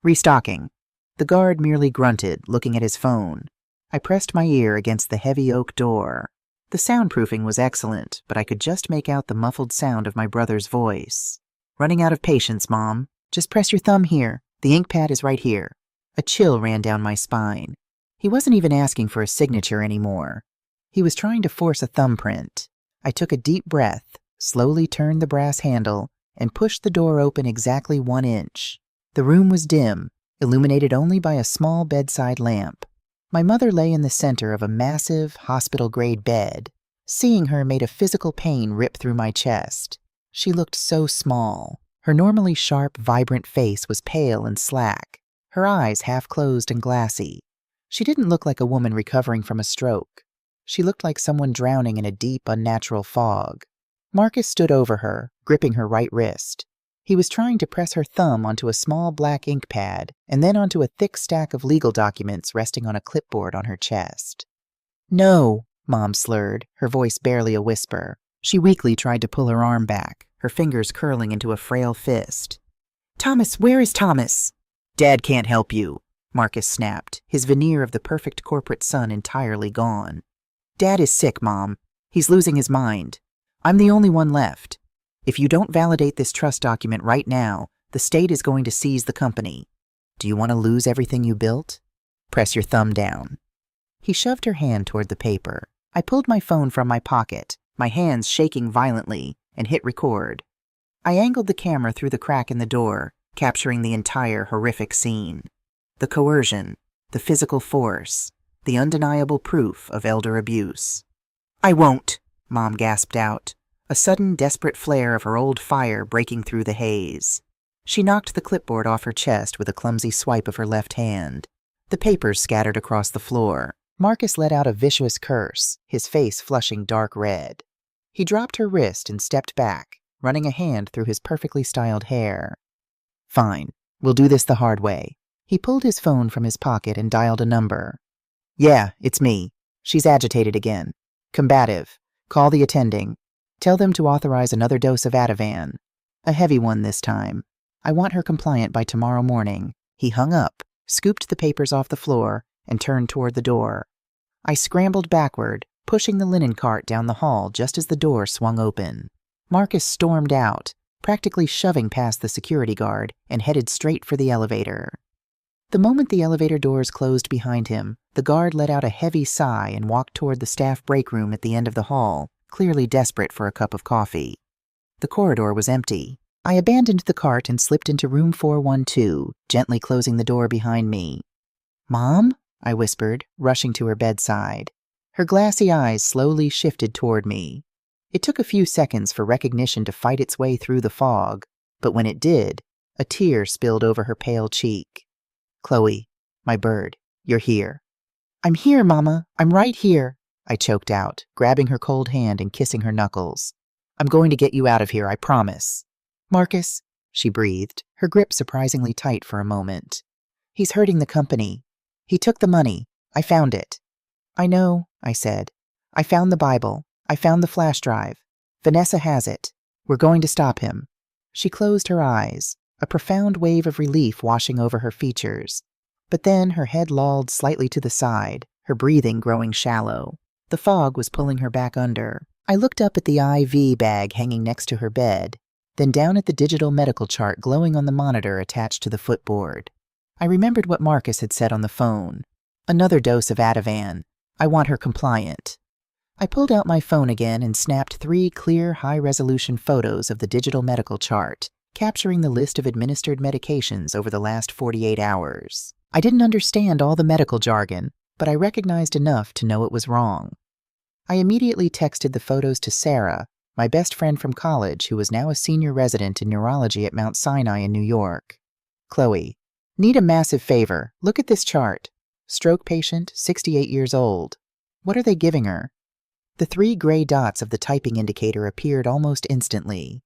"Restocking." The guard merely grunted, looking at his phone. I pressed my ear against the heavy oak door. The soundproofing was excellent, but I could just make out the muffled sound of my brother's voice. "Running out of patience, Mom. Just press your thumb here. The ink pad is right here." A chill ran down my spine. He wasn't even asking for a signature anymore. He was trying to force a thumbprint. I took a deep breath, slowly turned the brass handle, and pushed the door open exactly 1 inch. The room was dim, illuminated only by a small bedside lamp. My mother lay in the center of a massive, hospital-grade bed. Seeing her made a physical pain rip through my chest. She looked so small. Her normally sharp, vibrant face was pale and slack, her eyes half-closed and glassy. She didn't look like a woman recovering from a stroke. She looked like someone drowning in a deep, unnatural fog. Marcus stood over her, gripping her right wrist. He was trying to press her thumb onto a small black ink pad and then onto a thick stack of legal documents resting on a clipboard on her chest. "No," Mom slurred, her voice barely a whisper. She weakly tried to pull her arm back, her fingers curling into a frail fist. "Thomas, where is Thomas?" "Dad can't help you," Marcus snapped, his veneer of the perfect corporate son entirely gone. "Dad is sick, Mom. He's losing his mind. I'm the only one left. If you don't validate this trust document right now, the state is going to seize the company. Do you want to lose everything you built? Press your thumb down." He shoved her hand toward the paper. I pulled my phone from my pocket, my hands shaking violently, and hit record. I angled the camera through the crack in the door, capturing the entire horrific scene. The coercion, the physical force, the undeniable proof of elder abuse. "I won't," Mom gasped out, a sudden desperate flare of her old fire breaking through the haze. She knocked the clipboard off her chest with a clumsy swipe of her left hand. The papers scattered across the floor. Marcus let out a vicious curse, his face flushing dark red. He dropped her wrist and stepped back, running a hand through his perfectly styled hair. "Fine, we'll do this the hard way." He pulled his phone from his pocket and dialed a number. "Yeah, it's me. She's agitated again. Combative. Call the attending. Tell them to authorize another dose of Ativan. A heavy one this time. I want her compliant by tomorrow morning." He hung up, scooped the papers off the floor, and turned toward the door. I scrambled backward, pushing the linen cart down the hall just as the door swung open. Marcus stormed out, practically shoving past the security guard, and headed straight for the elevator. The moment the elevator doors closed behind him, the guard let out a heavy sigh and walked toward the staff break room at the end of the hall, clearly desperate for a cup of coffee. The corridor was empty. I abandoned the cart and slipped into room 412, gently closing the door behind me. "Mom?" I whispered, rushing to her bedside. Her glassy eyes slowly shifted toward me. It took a few seconds for recognition to fight its way through the fog, but when it did, a tear spilled over her pale cheek. "Chloe, my bird, you're here." "I'm here, Mama. I'm right here," I choked out, grabbing her cold hand and kissing her knuckles. "I'm going to get you out of here, I promise." "Marcus," she breathed, her grip surprisingly tight for a moment. "He's hurting the company. He took the money. I found it." "I know," I said. "I found the Bible. I found the flash drive. Vanessa has it. We're going to stop him." She closed her eyes, a profound wave of relief washing over her features. But then her head lolled slightly to the side, her breathing growing shallow. The fog was pulling her back under. I looked up at the IV bag hanging next to her bed, then down at the digital medical chart glowing on the monitor attached to the footboard. I remembered what Marcus had said on the phone. Another dose of Ativan. I want her compliant. I pulled out my phone again and snapped 3 clear, high-resolution photos of the digital medical chart, capturing the list of administered medications over the last 48 hours. I didn't understand all the medical jargon, but I recognized enough to know it was wrong. I immediately texted the photos to Sarah, my best friend from college who was now a senior resident in neurology at Mount Sinai in New York. "Chloe, need a massive favor. Look at this chart. Stroke patient, 68 years old. What are they giving her?" The 3 gray dots of the typing indicator appeared almost instantly.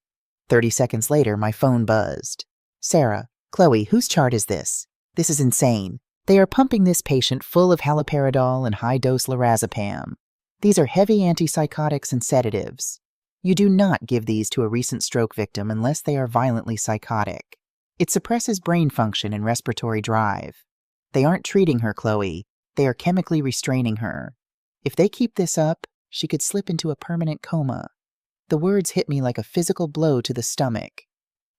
30 seconds later, my phone buzzed. "Sarah, Chloe, whose chart is this? This is insane. They are pumping this patient full of haloperidol and high-dose lorazepam. These are heavy antipsychotics and sedatives. You do not give these to a recent stroke victim unless they are violently psychotic. It suppresses brain function and respiratory drive. They aren't treating her, Chloe. They are chemically restraining her. If they keep this up, she could slip into a permanent coma." The words hit me like a physical blow to the stomach.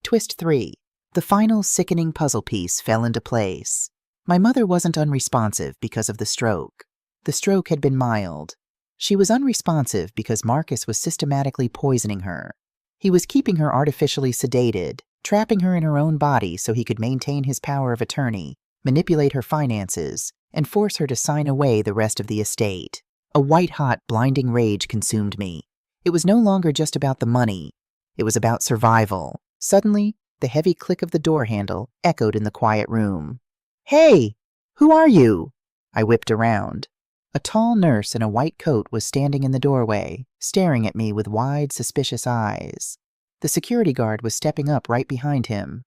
Twist 3. The final sickening puzzle piece fell into place. My mother wasn't unresponsive because of the stroke. The stroke had been mild. She was unresponsive because Marcus was systematically poisoning her. He was keeping her artificially sedated, trapping her in her own body so he could maintain his power of attorney, manipulate her finances, and force her to sign away the rest of the estate. A white-hot, blinding rage consumed me. It was no longer just about the money. It was about survival. Suddenly, the heavy click of the door handle echoed in the quiet room. "Hey! Who are you?" I whipped around. A tall nurse in a white coat was standing in the doorway, staring at me with wide, suspicious eyes. The security guard was stepping up right behind him.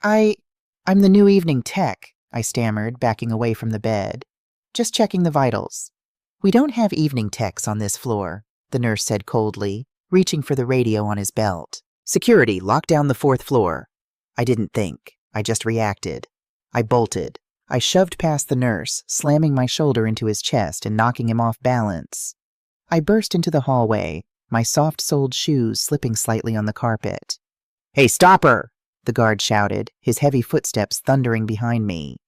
I'm the new evening tech," I stammered, backing away from the bed. "Just checking the vitals." "We don't have evening techs on this floor," the nurse said coldly, reaching for the radio on his belt. "Security, lock down the 4th floor." I didn't think. I just reacted. I bolted. I shoved past the nurse, slamming my shoulder into his chest and knocking him off balance. I burst into the hallway, my soft-soled shoes slipping slightly on the carpet. "Hey, stop her!" the guard shouted, his heavy footsteps thundering behind me.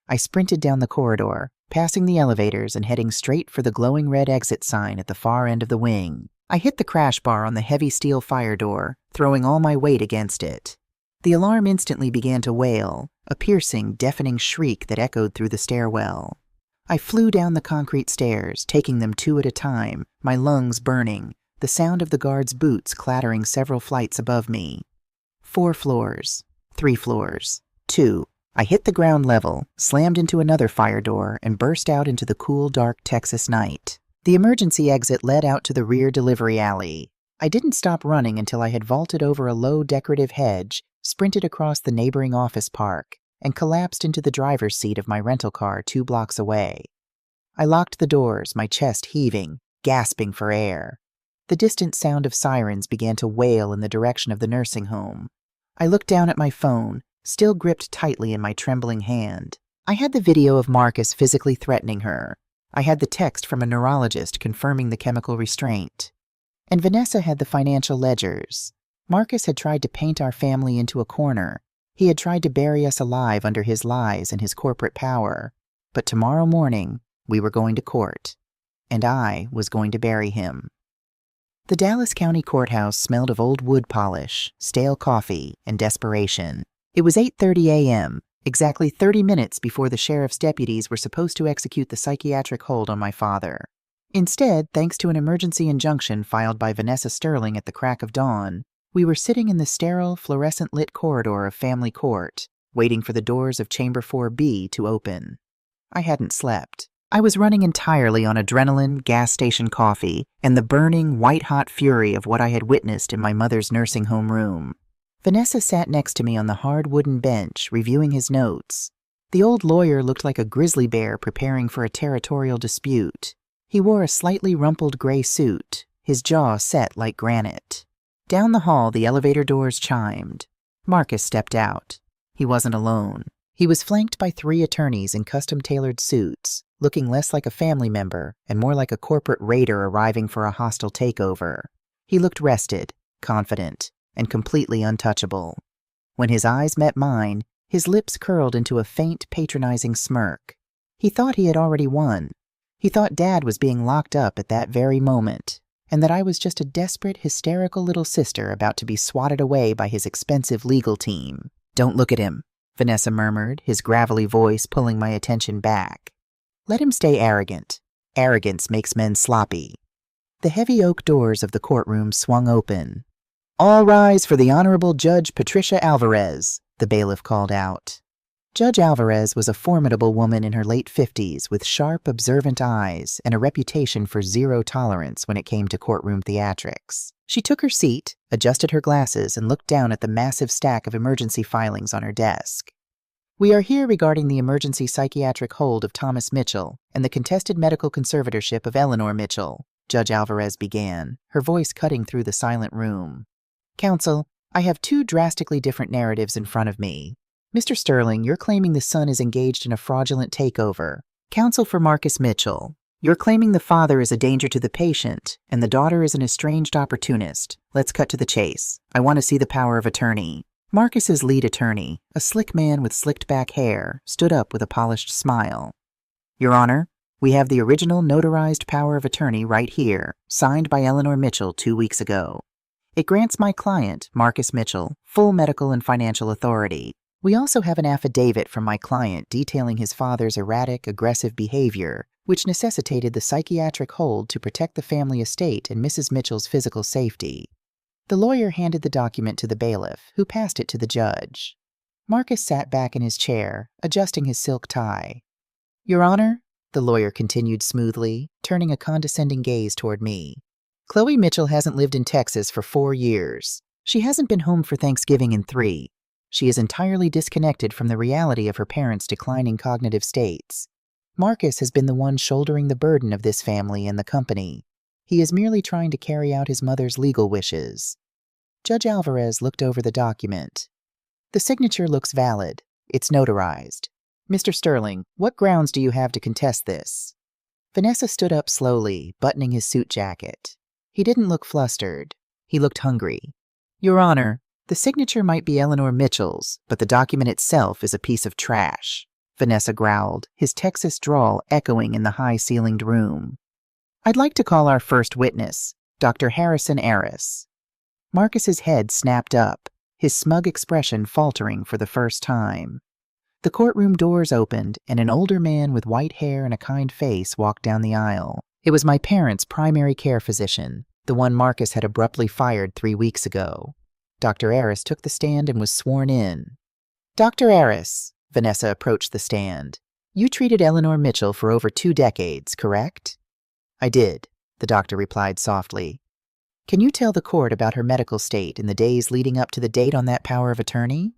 I sprinted down the corridor, passing the elevators and heading straight for the glowing red exit sign at the far end of the wing. I hit the crash bar on the heavy steel fire door, throwing all my weight against it. The alarm instantly began to wail, a piercing, deafening shriek that echoed through the stairwell. I flew down the concrete stairs, taking them 2 at a time, my lungs burning, the sound of the guard's boots clattering several flights above me. 4 floors, 3 floors, 2. I hit the ground level, slammed into another fire door, and burst out into the cool, dark Texas night. The emergency exit led out to the rear delivery alley. I didn't stop running until I had vaulted over a low decorative hedge, sprinted across the neighboring office park, and collapsed into the driver's seat of my rental car 2 blocks away. I locked the doors, my chest heaving, gasping for air. The distant sound of sirens began to wail in the direction of the nursing home. I looked down at my phone, still gripped tightly in my trembling hand. I had the video of Marcus physically threatening her. I had the text from a neurologist confirming the chemical restraint. And Vanessa had the financial ledgers. Marcus had tried to paint our family into a corner. He had tried to bury us alive under his lies and his corporate power. But tomorrow morning, we were going to court. And I was going to bury him. The Dallas County Courthouse smelled of old wood polish, stale coffee, and desperation. It was 8:30 a.m., exactly 30 minutes before the sheriff's deputies were supposed to execute the psychiatric hold on my father. Instead, thanks to an emergency injunction filed by Vanessa Sterling at the crack of dawn, we were sitting in the sterile, fluorescent-lit corridor of family court, waiting for the doors of Chamber 4B to open. I hadn't slept. I was running entirely on adrenaline, gas station coffee, and the burning, white-hot fury of what I had witnessed in my mother's nursing home room. Vanessa sat next to me on the hard wooden bench, reviewing his notes. The old lawyer looked like a grizzly bear preparing for a territorial dispute. He wore a slightly rumpled gray suit, his jaw set like granite. Down the hall, the elevator doors chimed. Marcus stepped out. He wasn't alone. He was flanked by 3 attorneys in custom-tailored suits, looking less like a family member and more like a corporate raider arriving for a hostile takeover. He looked rested, confident, and completely untouchable. When his eyes met mine, his lips curled into a faint, patronizing smirk. He thought he had already won. He thought Dad was being locked up at that very moment, and that I was just a desperate, hysterical little sister about to be swatted away by his expensive legal team. "Don't look at him," Vanessa murmured, his gravelly voice pulling my attention back. "Let him stay arrogant. Arrogance makes men sloppy." The heavy oak doors of the courtroom swung open. "All rise for the Honorable Judge Patricia Alvarez," the bailiff called out. Judge Alvarez was a formidable woman in her late 50s with sharp, observant eyes and a reputation for zero tolerance when it came to courtroom theatrics. She took her seat, adjusted her glasses, and looked down at the massive stack of emergency filings on her desk. "We are here regarding the emergency psychiatric hold of Thomas Mitchell and the contested medical conservatorship of Eleanor Mitchell," Judge Alvarez began, her voice cutting through the silent room. "Counsel, I have 2 drastically different narratives in front of me. Mr. Sterling, you're claiming the son is engaged in a fraudulent takeover. Counsel for Marcus Mitchell, you're claiming the father is a danger to the patient and the daughter is an estranged opportunist. Let's cut to the chase. I want to see the power of attorney." Marcus's lead attorney, a slick man with slicked back hair, stood up with a polished smile. "Your Honor, we have the original notarized power of attorney right here, signed by Eleanor Mitchell 2 weeks ago. It grants my client, Marcus Mitchell, full medical and financial authority. We also have an affidavit from my client detailing his father's erratic, aggressive behavior, which necessitated the psychiatric hold to protect the family estate and Mrs. Mitchell's physical safety. The lawyer handed the document to the bailiff, who passed it to the judge. Marcus sat back in his chair, adjusting his silk tie. Your Honor, the lawyer continued smoothly, turning a condescending gaze toward me. Chloe Mitchell hasn't lived in Texas for 4 years. She hasn't been home for Thanksgiving in 3. She is entirely disconnected from the reality of her parents' declining cognitive states. Marcus has been the one shouldering the burden of this family and the company. He is merely trying to carry out his mother's legal wishes. Judge Alvarez looked over the document. The signature looks valid. It's notarized. Mr. Sterling, what grounds do you have to contest this? Vanessa stood up slowly, buttoning his suit jacket. He didn't look flustered. He looked hungry. Your Honor, the signature might be Eleanor Mitchell's, but the document itself is a piece of trash, Vanessa growled, his Texas drawl echoing in the high-ceilinged room. I'd like to call our first witness, Dr. Harrison Aris. Marcus's head snapped up, his smug expression faltering for the first time. The courtroom doors opened, and an older man with white hair and a kind face walked down the aisle. It was my parents' primary care physician, the one Marcus had abruptly fired 3 weeks ago. Dr. Aris took the stand and was sworn in. Dr. Aris, Vanessa approached the stand. You treated Eleanor Mitchell for over 2 decades, correct? I did, the doctor replied softly. Can you tell the court about her medical state in the days leading up to the date on that power of attorney?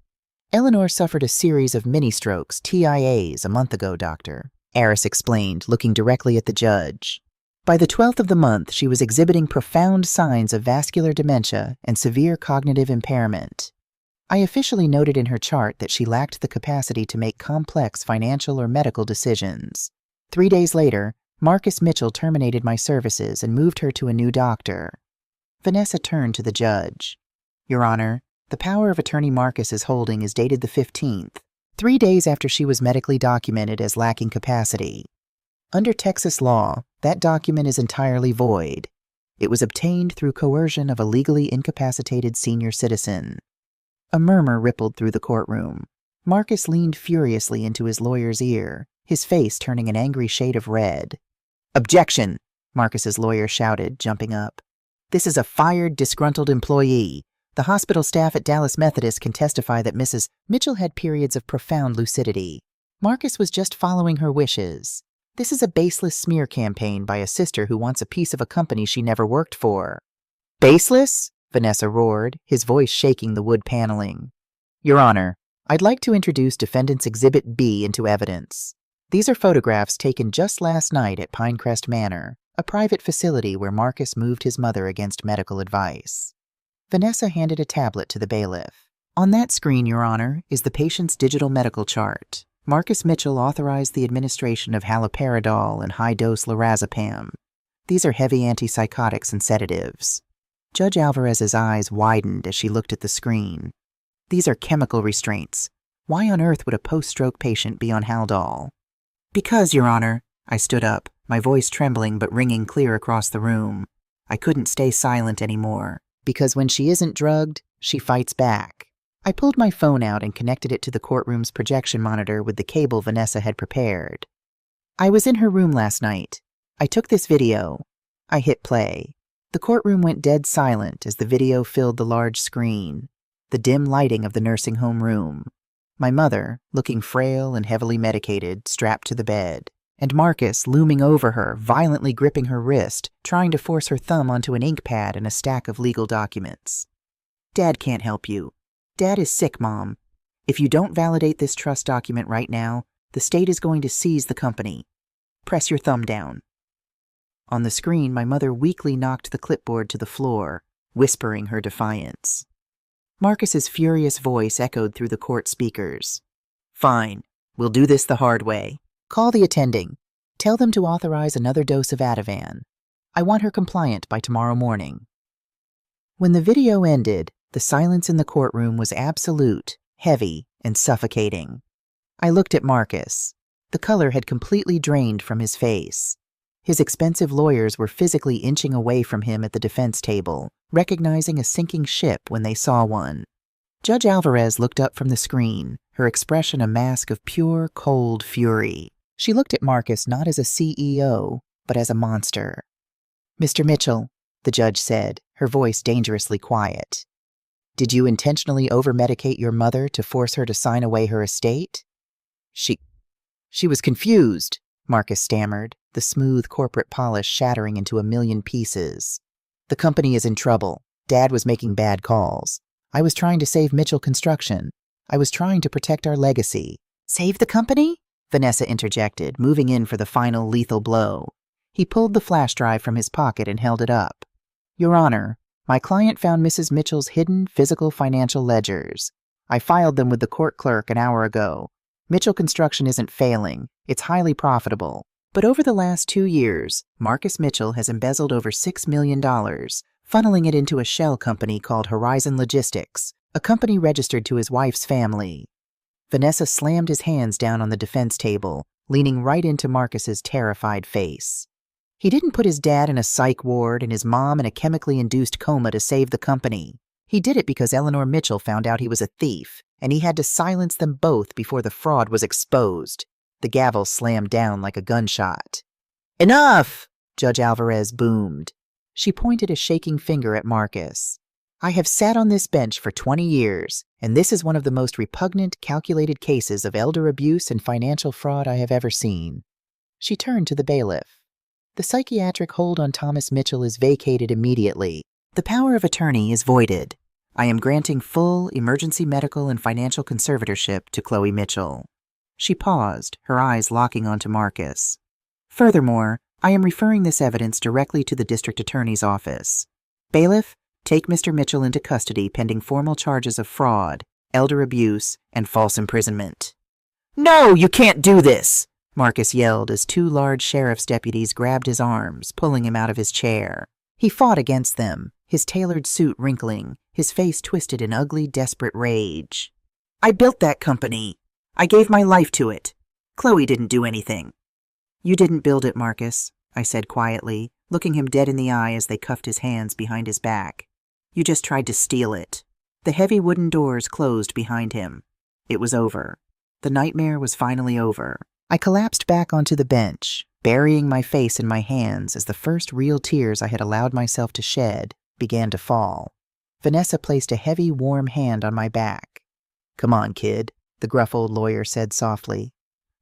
Eleanor suffered a series of mini-strokes, TIAs, a month ago, Doctor, Aris explained, looking directly at the judge. By the 12th of the month, she was exhibiting profound signs of vascular dementia and severe cognitive impairment. I officially noted in her chart that she lacked the capacity to make complex financial or medical decisions. 3 days later, Marcus Mitchell terminated my services and moved her to a new doctor. Vanessa turned to the judge. Your Honor, the power of attorney Marcus is holding is dated the 15th, 3 days after she was medically documented as lacking capacity. Under Texas law, that document is entirely void. It was obtained through coercion of a legally incapacitated senior citizen. A murmur rippled through the courtroom. Marcus leaned furiously into his lawyer's ear, his face turning an angry shade of red. Objection, Marcus's lawyer shouted, jumping up. This is a fired, disgruntled employee. The hospital staff at Dallas Methodist can testify that Mrs. Mitchell had periods of profound lucidity. Marcus was just following her wishes. This is a baseless smear campaign by a sister who wants a piece of a company she never worked for. Baseless? Vanessa roared, his voice shaking the wood paneling. Your Honor, I'd like to introduce Defendant's Exhibit B into evidence. These are photographs taken just last night at Pinecrest Manor, a private facility where Marcus moved his mother against medical advice. Vanessa handed a tablet to the bailiff. On that screen, Your Honor, is the patient's digital medical chart. Marcus Mitchell authorized the administration of haloperidol and high-dose lorazepam. These are heavy antipsychotics and sedatives. Judge Alvarez's eyes widened as she looked at the screen. These are chemical restraints. Why on earth would a post-stroke patient be on Haldol? Because, Your Honor, I stood up, my voice trembling but ringing clear across the room. I couldn't stay silent anymore, because when she isn't drugged, she fights back. I pulled my phone out and connected it to the courtroom's projection monitor with the cable Vanessa had prepared. I was in her room last night. I took this video. I hit play. The courtroom went dead silent as the video filled the large screen, the dim lighting of the nursing home room. My mother, looking frail and heavily medicated, strapped to the bed, and Marcus looming over her, violently gripping her wrist, trying to force her thumb onto an ink pad and a stack of legal documents. Dad can't help you. Dad is sick, Mom. If you don't validate this trust document right now, the state is going to seize the company. Press your thumb down. On the screen, my mother weakly knocked the clipboard to the floor, whispering her defiance. Marcus's furious voice echoed through the court speakers. Fine. We'll do this the hard way. Call the attending. Tell them to authorize another dose of Ativan. I want her compliant by tomorrow morning. When the video ended, the silence in the courtroom was absolute, heavy, and suffocating. I looked at Marcus. The color had completely drained from his face. His expensive lawyers were physically inching away from him at the defense table, recognizing a sinking ship when they saw one. Judge Alvarez looked up from the screen, her expression a mask of pure, cold fury. She looked at Marcus not as a CEO, but as a monster. "Mr. Mitchell," the judge said, her voice dangerously quiet. "Did you intentionally over-medicate your mother to force her to sign away her estate?" She was confused," Marcus stammered, the smooth corporate polish shattering into a million pieces. "The company is in trouble. Dad was making bad calls. I was trying to save Mitchell Construction. I was trying to protect our legacy." "Save the company?" Vanessa interjected, moving in for the final lethal blow. He pulled the flash drive from his pocket and held it up. "Your Honor, my client found Mrs. Mitchell's hidden physical financial ledgers. I filed them with the court clerk an hour ago. Mitchell Construction isn't failing. It's highly profitable. But over the last 2 years, Marcus Mitchell has embezzled over $6 million, funneling it into a shell company called Horizon Logistics, a company registered to his wife's family." Vanessa slammed his hands down on the defense table, leaning right into Marcus's terrified face. "He didn't put his dad in a psych ward and his mom in a chemically induced coma to save the company. He did it because Eleanor Mitchell found out he was a thief, and he had to silence them both before the fraud was exposed." The gavel slammed down like a gunshot. "Enough!" Judge Alvarez boomed. She pointed a shaking finger at Marcus. "I have sat on this bench for 20 years, and this is one of the most repugnant, calculated cases of elder abuse and financial fraud I have ever seen." She turned to the bailiff. "The psychiatric hold on Thomas Mitchell is vacated immediately. The power of attorney is voided. I am granting full emergency medical and financial conservatorship to Chloe Mitchell." She paused, her eyes locking onto Marcus. "Furthermore, I am referring this evidence directly to the district attorney's office. Bailiff, take Mr. Mitchell into custody pending formal charges of fraud, elder abuse, and false imprisonment." "No, you can't do this!" Marcus yelled as 2 large sheriff's deputies grabbed his arms, pulling him out of his chair. He fought against them, his tailored suit wrinkling, his face twisted in ugly, desperate rage. "I built that company. I gave my life to it. Chloe didn't do anything." "You didn't build it, Marcus," I said quietly, looking him dead in the eye as they cuffed his hands behind his back. "You just tried to steal it." The heavy wooden doors closed behind him. It was over. The nightmare was finally over. I collapsed back onto the bench, burying my face in my hands as the first real tears I had allowed myself to shed began to fall. Vanessa placed a heavy, warm hand on my back. "Come on, kid," the gruff old lawyer said softly.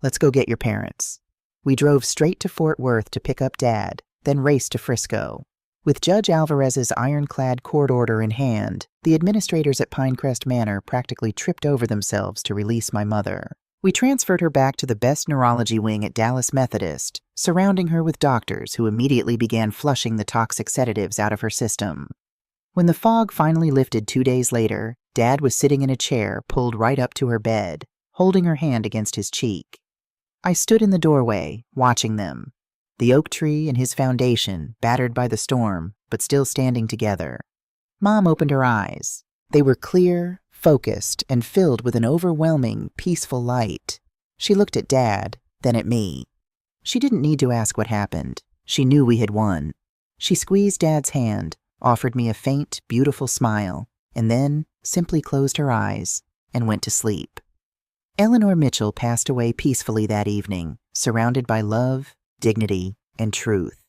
"Let's go get your parents." We drove straight to Fort Worth to pick up Dad, then raced to Frisco. With Judge Alvarez's ironclad court order in hand, the administrators at Pinecrest Manor practically tripped over themselves to release my mother. We transferred her back to the best neurology wing at Dallas Methodist, surrounding her with doctors who immediately began flushing the toxic sedatives out of her system. When the fog finally lifted 2 days later, Dad was sitting in a chair pulled right up to her bed, holding her hand against his cheek. I stood in the doorway, watching them. The oak tree and his foundation, battered by the storm, but still standing together. Mom opened her eyes. They were clear, focused, and filled with an overwhelming, peaceful light. She looked at Dad, then at me. She didn't need to ask what happened. She knew we had won. She squeezed Dad's hand, offered me a faint, beautiful smile, and then simply closed her eyes and went to sleep. Eleanor Mitchell passed away peacefully that evening, surrounded by love, dignity, and truth.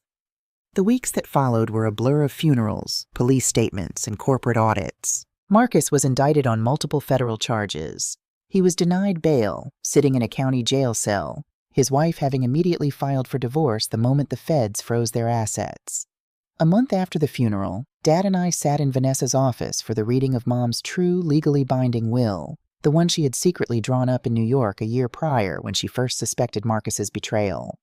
The weeks that followed were a blur of funerals, police statements, and corporate audits. Marcus was indicted on multiple federal charges. He was denied bail, sitting in a county jail cell, his wife having immediately filed for divorce the moment the feds froze their assets. A month after the funeral, Dad and I sat in Vanessa's office for the reading of Mom's true, legally binding will, the one she had secretly drawn up in New York a year prior when she first suspected Marcus's betrayal.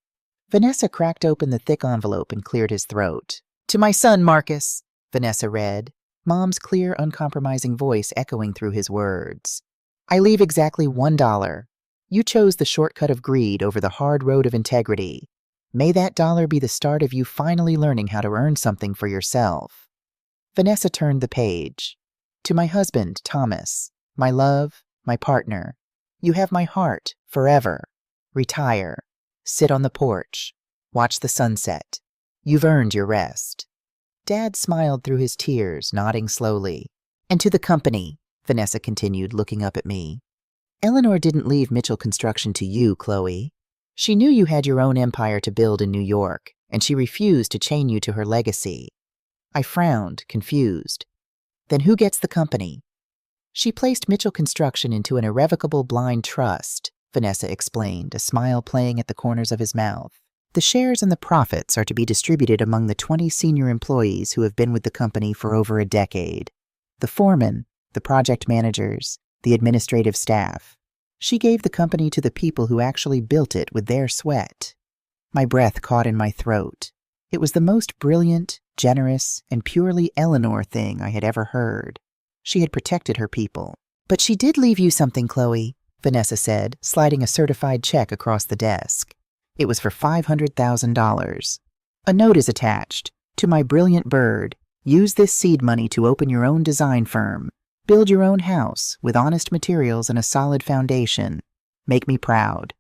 Vanessa cracked open the thick envelope and cleared his throat. "To my son, Marcus," Vanessa read, Mom's clear, uncompromising voice echoing through his words. "I leave exactly $1. You chose the shortcut of greed over the hard road of integrity. May that dollar be the start of you finally learning how to earn something for yourself." Vanessa turned the page. "To my husband, Thomas, my love, my partner, you have my heart forever. Retire. Sit on the porch. Watch the sunset. You've earned your rest." Dad smiled through his tears, nodding slowly. "And to the company," Vanessa continued, looking up at me. "Eleanor didn't leave Mitchell Construction to you, Chloe. She knew you had your own empire to build in New York, and she refused to chain you to her legacy." I frowned, confused. "Then who gets the company?" "She placed Mitchell Construction into an irrevocable blind trust," Vanessa explained, a smile playing at the corners of his mouth. "The shares and the profits are to be distributed among the 20 senior employees who have been with the company for over a decade. The foreman, the project managers, the administrative staff. She gave the company to the people who actually built it with their sweat." My breath caught in my throat. It was the most brilliant, generous, and purely Eleanor thing I had ever heard. She had protected her people. "But she did leave you something, Chloe," Vanessa said, sliding a certified check across the desk. It was for $500,000. "A note is attached. To my brilliant bird, use this seed money to open your own design firm. Build your own house with honest materials and a solid foundation. Make me proud."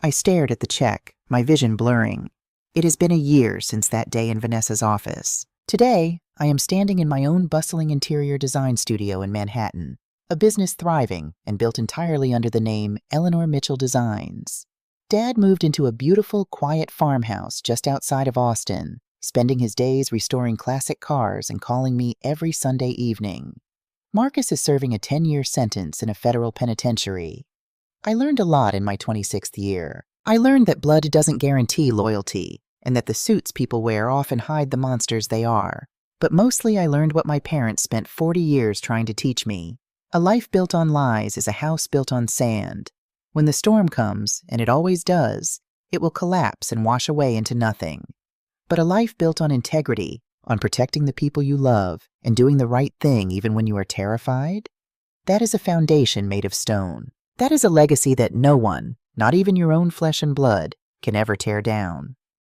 I stared at the check, my vision blurring. It has been a year since that day in Vanessa's office. Today, I am standing in my own bustling interior design studio in Manhattan, a business thriving and built entirely under the name Eleanor Mitchell Designs. Dad moved into a beautiful, quiet farmhouse just outside of Austin, spending his days restoring classic cars and calling me every Sunday evening. Marcus is serving a 10-year sentence in a federal penitentiary. I learned a lot in my 26th year. I learned that blood doesn't guarantee loyalty, and that the suits people wear often hide the monsters they are. But mostly I learned what my parents spent 40 years trying to teach me. A life built on lies is a house built on sand. When the storm comes, and it always does, it will collapse and wash away into nothing. But a life built on integrity, on protecting the people you love, and doing the right thing even when you are terrified, that is a foundation made of stone. That is a legacy that no one, not even your own flesh and blood, can ever tear down.